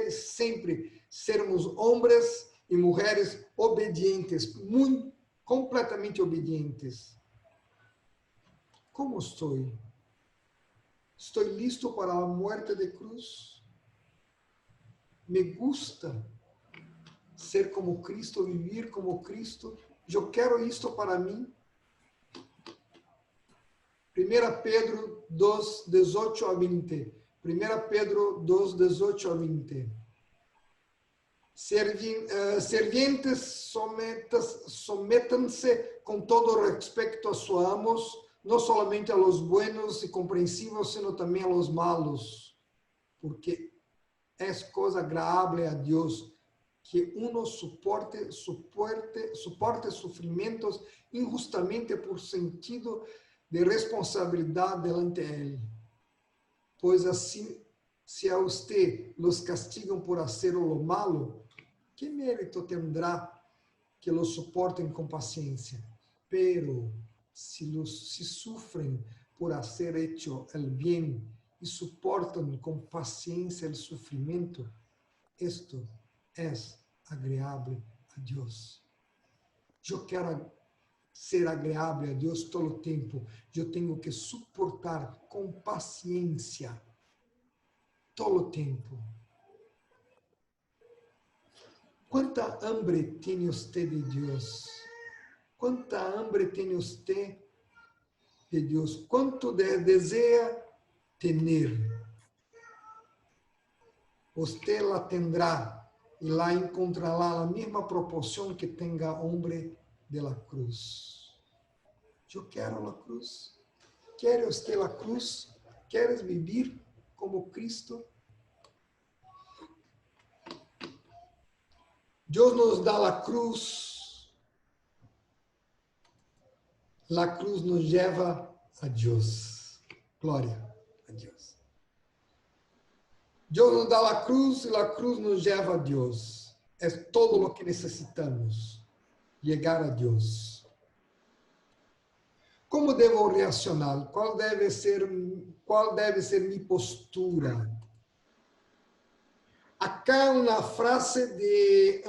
y siempre sermos hombres y mujeres obedientes, completamente obedientes. ¿Cómo estoy? ¿Estoy listo para la muerte de cruz? ¿Me gusta ser como Cristo, vivir como Cristo? ¿Yo quiero esto para mí? 1 Pedro 2, 18 a 20. 1 Pedro 2, 18 a 20. Servientes, sométanse con todo respeto a sus amos, no solamente a los buenos y comprensivos, sino también a los malos, porque es cosa agradable a Dios que uno soporte sufrimientos injustamente por sentido de responsabilidad delante de Él. Pues así, si a usted los castigan por hacer lo malo, ¿qué mérito tendrá que los soporten con paciencia? Pero si sufren por hacer hecho el bien y soportan con paciencia el sufrimiento, esto es agradable a Dios. Yo quiero ser agradable a Dios todo el tiempo. Yo tengo que soportar con paciencia todo el tiempo. ¿Cuánta hambre tiene usted de Dios? ¿Cuánta hambre tiene usted de Dios? ¿Cuánto desea tener? Usted la tendrá y la encontrará a la misma proporción que tenga hombre de la cruz. Yo quiero la cruz. ¿Quiere usted la cruz? ¿Quieres vivir como Cristo? Dios nos da la cruz. La cruz nos lleva a Dios. Gloria a Dios. Dios nos da la cruz y la cruz nos lleva a Dios. Es todo lo que necesitamos. Llegar a Dios. ¿Cómo debo reaccionar? ¿Cuál debe ser mi postura? Acá una frase de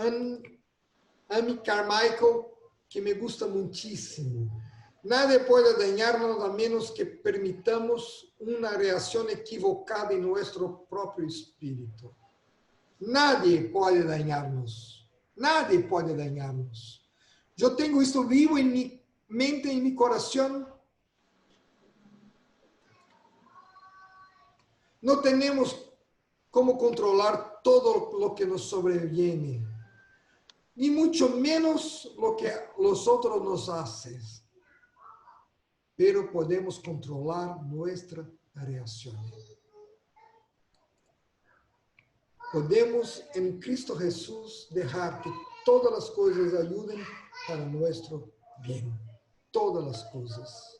Amy Carmichael que me gusta muchísimo. Nadie puede dañarnos a menos que permitamos una reacción equivocada en nuestro propio espíritu. Nadie puede dañarnos. Nadie puede dañarnos. Yo tengo esto vivo en mi mente, en mi corazón. No tenemos cómo controlar todo lo que nos sobreviene, ni mucho menos lo que los otros nos hacen, pero podemos controlar nuestra reacción. Podemos en Cristo Jesús dejar que todas las cosas ayuden para nuestro bien. Todas las cosas.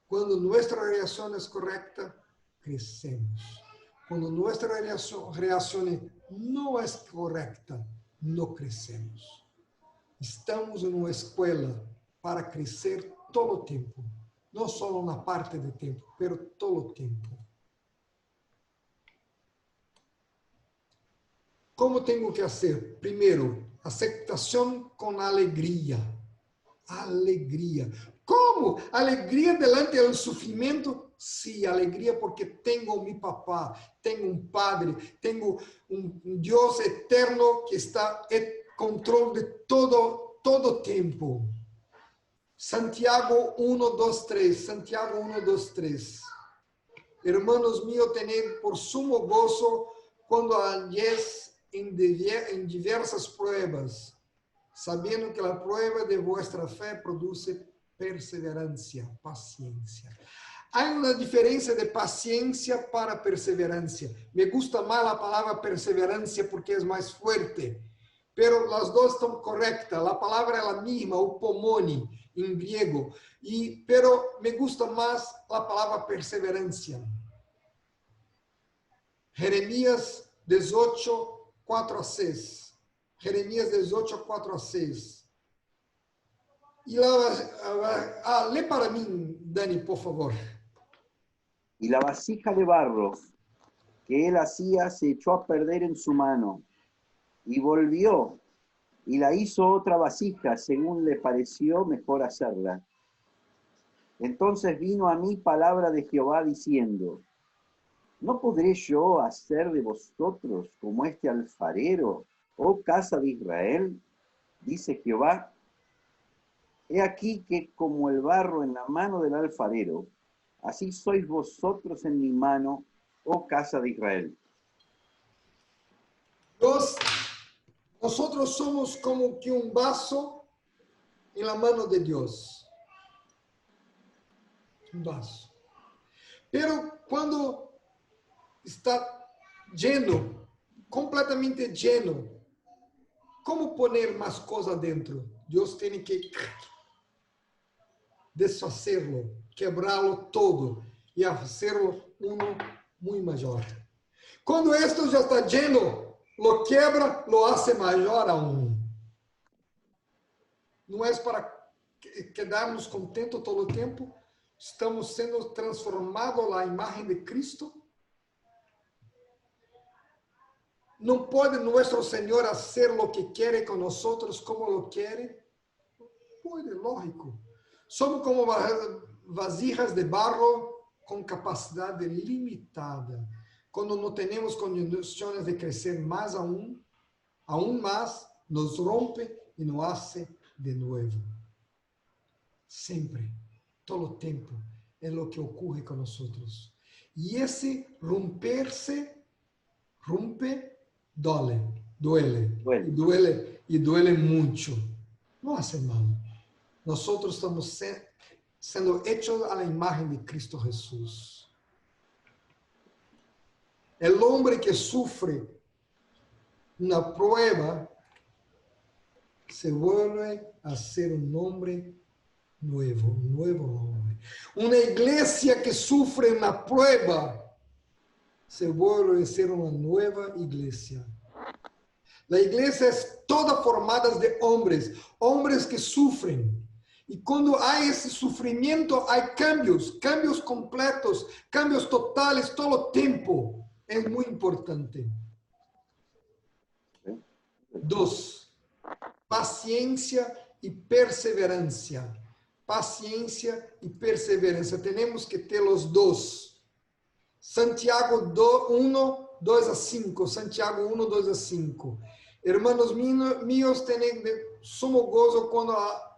Cuando nuestra reacción es correcta, crecemos. Cuando nuestra reacción no es correcta, no crecemos. Estamos en una escuela para crecer todo el tiempo. No solo una parte del tiempo, pero todo el tiempo. ¿Cómo tengo que hacer? Primero, aceptación con alegría. Alegría. ¿Cómo? ¿Alegría delante del sufrimiento? Sí, alegría porque tengo mi papá, tengo un padre, tengo un Dios eterno que está en control de todo tiempo. Santiago 1, 2, 3. Santiago 1, 2, 3. Hermanos míos, tened por sumo gozo cuando halléis en diversas pruebas, sabiendo que la prueba de vuestra fe produce perseverancia, paciencia. Hay una diferencia de paciencia para perseverancia. Me gusta más la palabra perseverancia porque es más fuerte, pero las dos están correctas. La palabra es la misma, upomoni, en griego, pero me gusta más la palabra perseverancia. Jeremías 18, 4 a 6. Jeremías 18, 4 a 6. Y lee para mí, Dani, por favor.
Y la vasija de barro que él hacía se echó a perder en su mano, y volvió, y la hizo otra vasija, según le pareció mejor hacerla. Entonces vino a mí palabra de Jehová diciendo: ¿no podré yo hacer de vosotros como este alfarero, oh casa de Israel? Dice Jehová. He aquí que como el barro en la mano del alfarero, así sois vosotros en mi mano, oh casa de Israel.
Nosotros somos como que un vaso en la mano de Dios. Un vaso. Pero cuando está lleno, completamente lleno, ¿cómo poner más cosas dentro? Dios tiene que deshacerlo, quebrarlo todo y hacerlo uno muy mayor. Cuando esto ya está lleno, lo quiebra, lo hace mayor aún. No es para quedarnos contentos todo el tiempo. Estamos siendo transformados a la imagen de Cristo. ¿No puede nuestro Señor hacer lo que quiere con nosotros como lo quiere? Puede, lógico. Somos como vasijas de barro con capacidad limitada. Cuando no tenemos condiciones de crecer más aún más, nos rompe y nos hace de nuevo. Siempre, todo el tiempo, es lo que ocurre con nosotros. Y ese rompe, duele mucho. No hace mal. Nosotros estamos siendo hechos a la imagen de Cristo Jesús. El hombre que sufre una prueba se vuelve a ser un hombre nuevo, un nuevo hombre. Una iglesia que sufre una prueba se vuelve a ser una nueva iglesia. La iglesia es toda formada de hombres que sufren. Y cuando hay ese sufrimiento, hay cambios completos, cambios totales todo el tiempo. Es muy importante. 2. Paciencia y perseverancia. Paciencia y perseverancia. Tenemos que tener los dos. Santiago 1, 2 a 5. Santiago 1, 2 a 5. Hermanos míos, tened sumo gozo cuando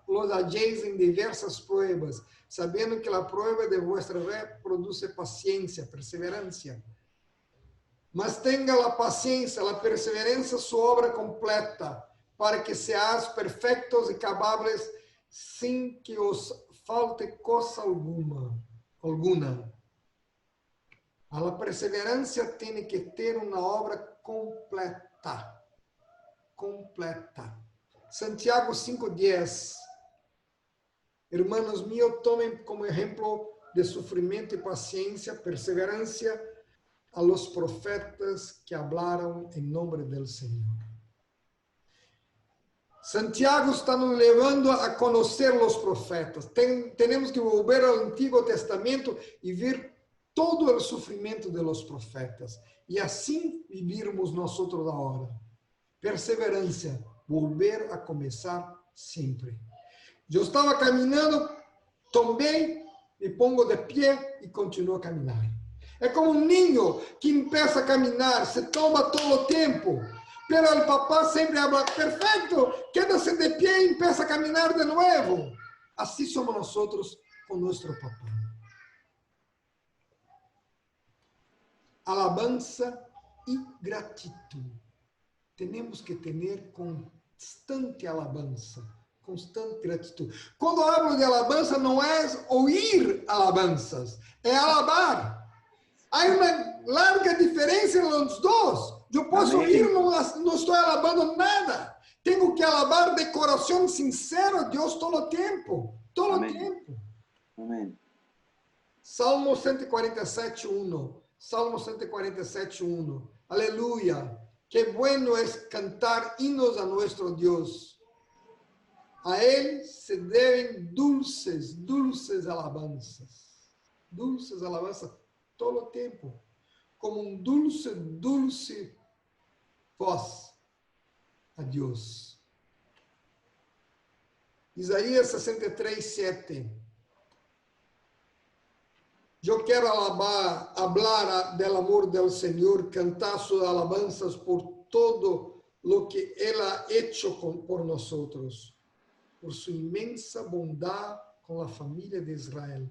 los halléis en diversas pruebas, sabiendo que la prueba de vuestra fe produce paciencia, perseverancia. Mas tenga la paciencia, la perseverancia, su obra completa, para que seáis perfectos y capaces sin que os falte cosa alguna. A la perseverancia tiene que ter una obra completa. Completa. Santiago 5:10. Hermanos míos, tomen como ejemplo de sufrimiento y paciencia, perseverancia a los profetas que hablaron en nombre del Señor. Santiago está nos levando a conocer los profetas. Tenemos que volver al Antiguo Testamento y ver todo el sufrimiento de los profetas. Y así vivirmos nosotros ahora. Perseverancia, volver a comenzar siempre. Yo estaba caminando, tombé, me pongo de pie y continúo a caminar. Es como un niño que empieza a caminar, se toma todo el tiempo. Pero el papá siempre habla, perfecto, quédase de pie y empieza a caminar de nuevo. Así somos nosotros con nuestro papá. Alabanza y gratitud. Tenemos que tener constante alabanza, constante gratitud. Cuando hablo de alabanza no es oír alabanzas, es alabar. Hay una larga diferencia en los dos. Yo puedo oír, no estoy alabando nada. Tengo que alabar de corazón sincero a Dios todo el tiempo. Todo el tiempo.
Amén.
Salmo 147:1. Salmo 147:1. Aleluya. Qué bueno es cantar himnos a nuestro Dios. A Él se deben dulces alabanzas. Dulces alabanzas todo el tiempo. Como un dulce voz a Dios. Isaías 63:7. Yo quiero hablar del amor del Señor, cantar sus alabanzas por todo lo que Él ha hecho por nosotros, por su inmensa bondad con la familia de Israel,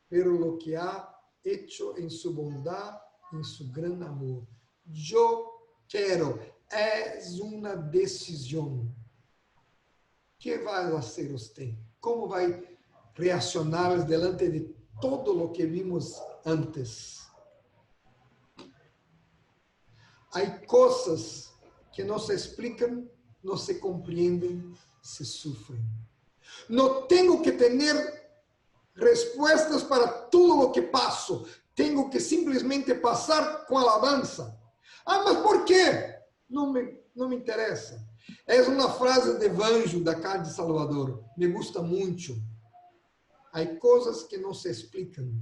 pero lo que ha hecho en su bondad, en su gran amor. Yo quiero, es una decisión. ¿Qué va a hacer usted? ¿Cómo va a reaccionar delante de todo lo que vimos antes? Hay cosas que no se explican, no se comprenden, se sufren. No tengo que tener respuestas para todo lo que paso. Tengo que simplesmente pasar con alabanza. Ah, mas por quê? Não me interessa. É uma frase de Vanjo, da casa de Salvador. Me gusta muito. Há coisas que não se explicam,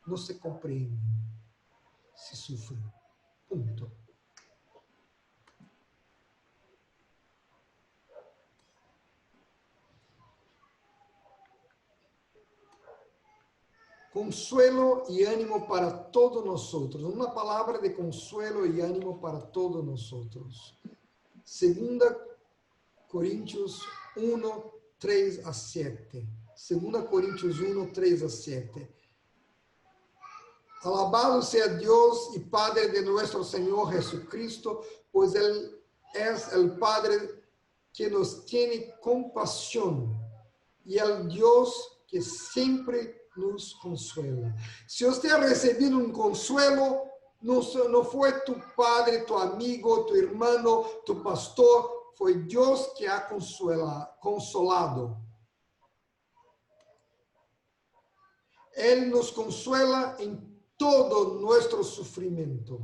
não se compreendem, se sofrem. Ponto. Consuelo y ánimo para todos nosotros. Una palabra de consuelo y ánimo para todos nosotros. 2 Corintios 1, 3-7. 2 Corintios 1, 3-7. Alabado sea Dios y Padre de nuestro Señor Jesucristo, pues Él es el Padre que nos tiene compasión y el Dios que siempre nos consuela. Si usted ha recibido un consuelo, no fue tu padre, tu amigo, tu hermano, tu pastor, fue Dios que ha consolado. Él nos consuela en todo nuestro sufrimiento.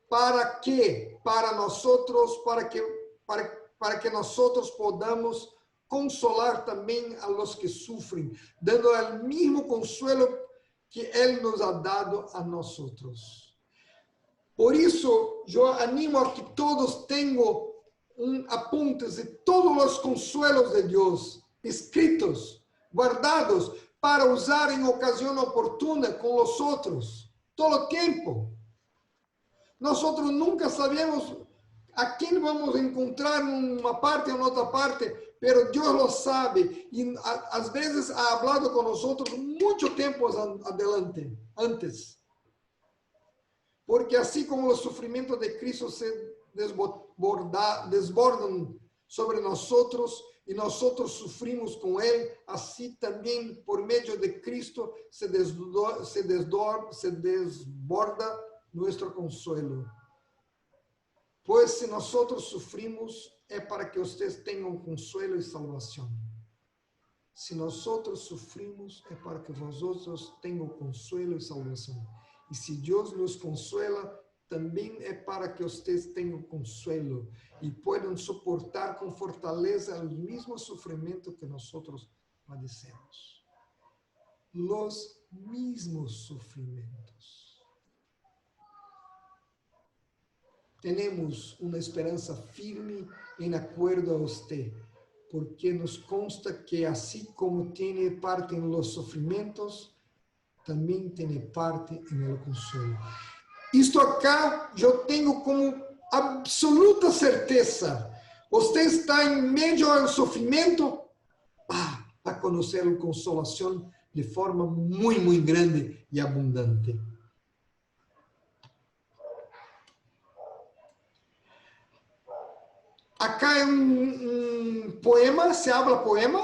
¿Para qué? Para nosotros, para que nosotros podamos consolar también a los que sufren, dando el mismo consuelo que Él nos ha dado a nosotros. Por eso yo animo a que todos tengan apuntes de todos los consuelos de Dios, escritos, guardados, para usar en ocasión oportuna con los otros, todo el tiempo. Nosotros nunca sabemos a quién vamos a encontrar en una parte o en otra parte, pero Dios lo sabe y a veces ha hablado con nosotros mucho tiempo antes. Porque así como los sufrimientos de Cristo se desbordan sobre nosotros y nosotros sufrimos con Él, así también por medio de Cristo se desborda nuestro consuelo. Pues si nosotros sufrimos, es para que ustedes tengan consuelo y salvación. Si nosotros sufrimos, es para que vosotros tengan consuelo y salvación. Y si Dios nos consuela, también es para que ustedes tengan consuelo y puedan soportar con fortaleza el mismo sufrimiento que nosotros padecemos. Los mismos sufrimientos. Tenemos una esperanza firme en acuerdo a usted, porque nos consta que así como tiene parte en los sufrimientos, también tiene parte en el consuelo. Esto acá yo tengo como absoluta certeza. Usted está en medio del sufrimiento, va a conocer la consolación de forma muy, muy grande y abundante. Acá hay un poema, ¿se habla poema?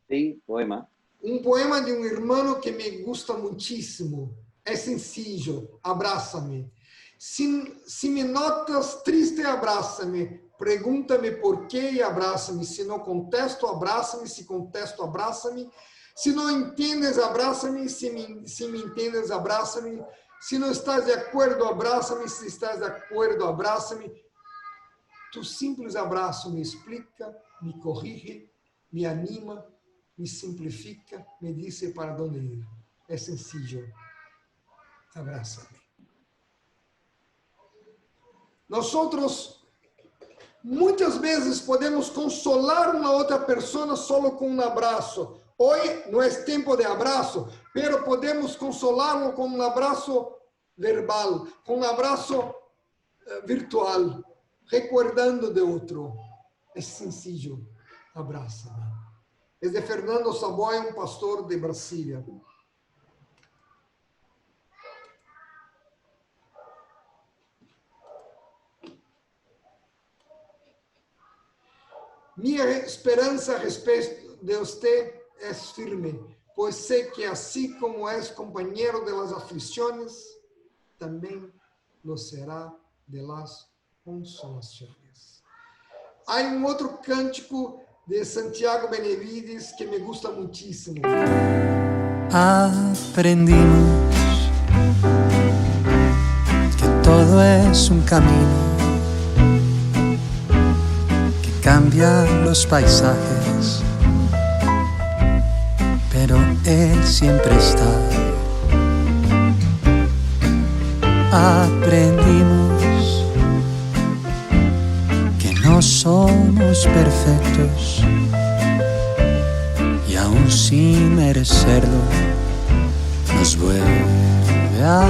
Sí, poema.
Un poema de un hermano que me gusta muchísimo. Es sencillo, abrázame. Si me notas triste, abrázame. Pregúntame por qué y abrázame. Si no contesto, abrázame. Si contesto, abrázame. Si no entiendes, abrázame. Si me entiendes, abrázame. Si no estás de acuerdo, abrázame. Si estás de acuerdo, abrázame. Tu simples abraço me explica, me corrige, me anima, me simplifica, me dice para dónde ir. É sencillo. Abrázame. Nosotros muitas vezes podemos consolar uma outra pessoa solo com um abraço. Hoy não é tempo de abraço, pero podemos consolarlo com um abraço verbal, com um abraço virtual. Recuerdando de outro. É sencillo. Abraça-me. É de Fernando Saboia, um pastor de Brasília. Minha esperança a respeito de você é firme, pois sei que assim como és companheiro de las aflições, também lo será de las consolações. Há um outro cântico de Santiago Benevides que me gusta muchísimo.
Aprendimos que todo es un camino que cambia los paisajes, pero Él siempre está. Aprendimos no somos perfectos y aún sin merecerlo nos vuelve a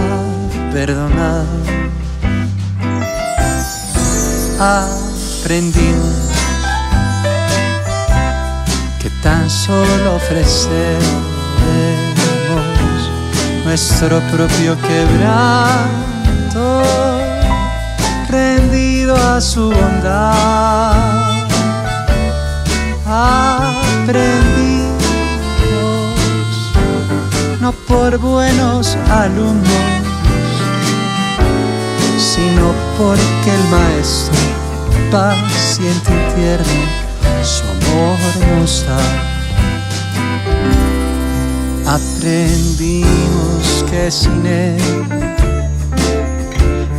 perdonar. Aprendimos que tan solo ofrecemos nuestro propio quebranto rendido a su bondad. Aprendimos, no por buenos alumnos, sino porque el Maestro, paciente y tierno, su amor nos da. Aprendimos que sin Él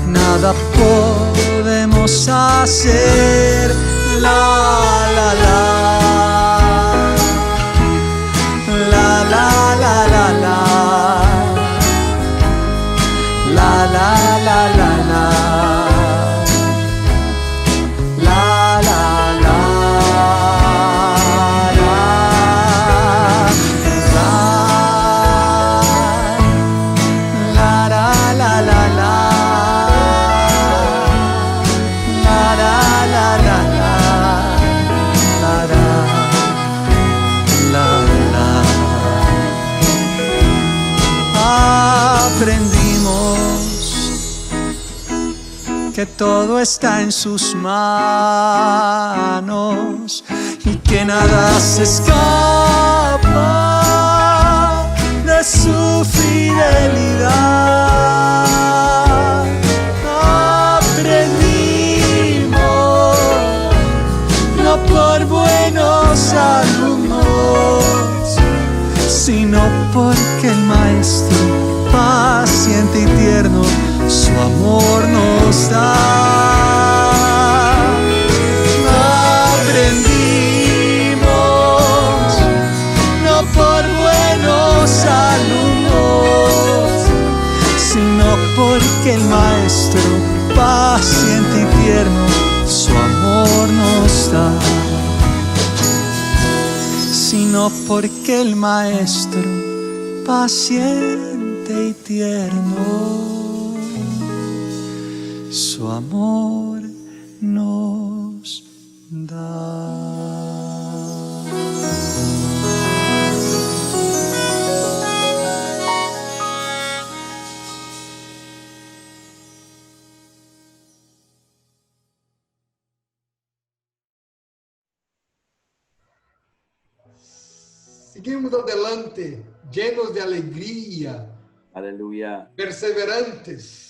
nada podemos hacer. La la la la la la la la la la la la la que todo está en sus manos y que nada se escapa de su fidelidad. Aprendimos, no por buenos alumnos, sino porque el Maestro, paciente y tierno, su amor nos da. Aprendimos, no por buenos alumnos, sino porque el Maestro, paciente y tierno, su amor nos da. Sino porque el Maestro, paciente y tierno, su amor nos da.
Seguimos adelante, llenos de alegría,
Aleluya.
perseverantes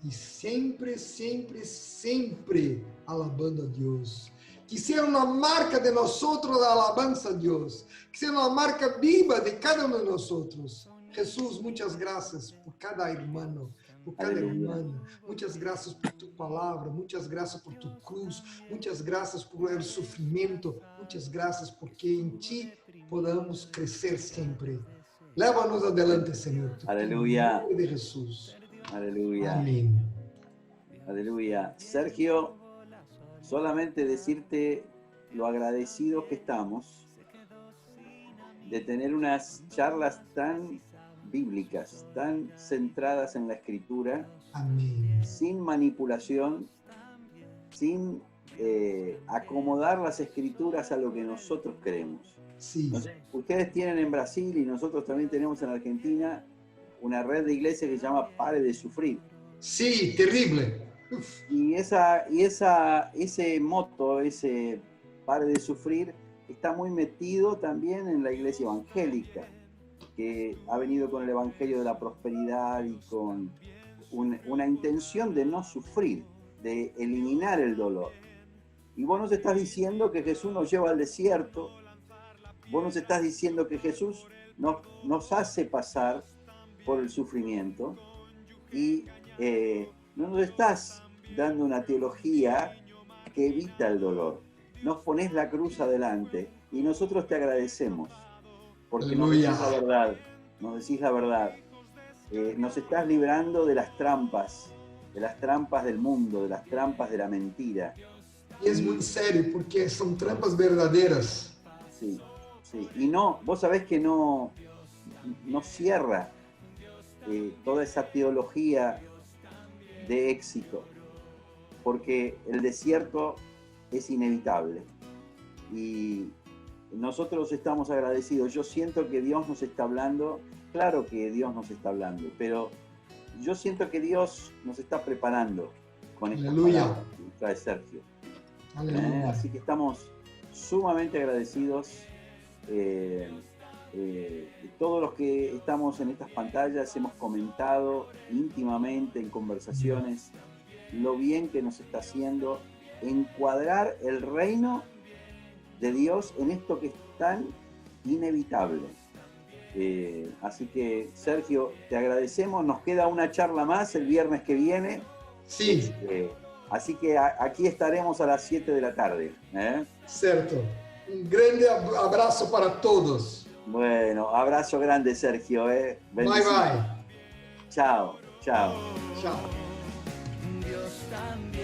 y siempre, siempre, siempre alabando a Dios. Que sea una marca de nosotros la alabanza a Dios, que sea una marca viva de cada uno de nosotros. Jesús, muchas gracias por cada hermano, por cada hermana. Muchas gracias por tu palabra, muchas gracias por tu cruz, muchas gracias por el sufrimiento, muchas gracias porque en ti podamos crecer siempre. Lévanos adelante, Señor.
Aleluya.
En nombre de Jesús.
Aleluya.
Amén.
Aleluya. Sergio, solamente decirte lo agradecidos que estamos de tener unas charlas tan bíblicas, tan centradas en la Escritura,
Amén.
sin manipulación, sin acomodar las Escrituras a lo que nosotros creemos.
Sí.
Ustedes tienen en Brasil y nosotros también tenemos en Argentina una red de iglesias que se llama Pare de Sufrir.
Sí, terrible. Uf.
Y ese moto, ese Pare de Sufrir, está muy metido también en la iglesia evangélica, que ha venido con el evangelio de la prosperidad y con una intención de no sufrir, de eliminar el dolor. Y vos nos estás diciendo que Jesús nos lleva al desierto, vos nos estás diciendo que Jesús nos hace pasar por el sufrimiento y no nos estás dando una teología que evita el dolor. Nos pones la cruz adelante y nosotros te agradecemos porque nos decís la verdad, nos estás librando de las trampas del mundo, de las trampas de la mentira.
Y es muy serio porque son trampas verdaderas.
Sí, sí. Y no, vos sabés que no cierra toda esa teología de éxito, porque el desierto es inevitable. Y nosotros estamos agradecidos. Yo siento que Dios nos está hablando, claro que Dios nos está hablando, pero yo siento que Dios nos está preparando con esta palabra que trae Sergio. Así que estamos sumamente agradecidos. Todos los que estamos en estas pantallas hemos comentado íntimamente en conversaciones lo bien que nos está haciendo encuadrar el reino de Dios en esto que es tan inevitable. Así que, Sergio, te agradecemos. Nos queda una charla más el viernes que viene.
Sí.
Así que aquí estaremos a las 7 de la tarde.
Cierto. Un grande abrazo para todos.
Bueno, abrazo grande, Sergio.
Bye, bye.
Chao, chao.
Chao.
Dios también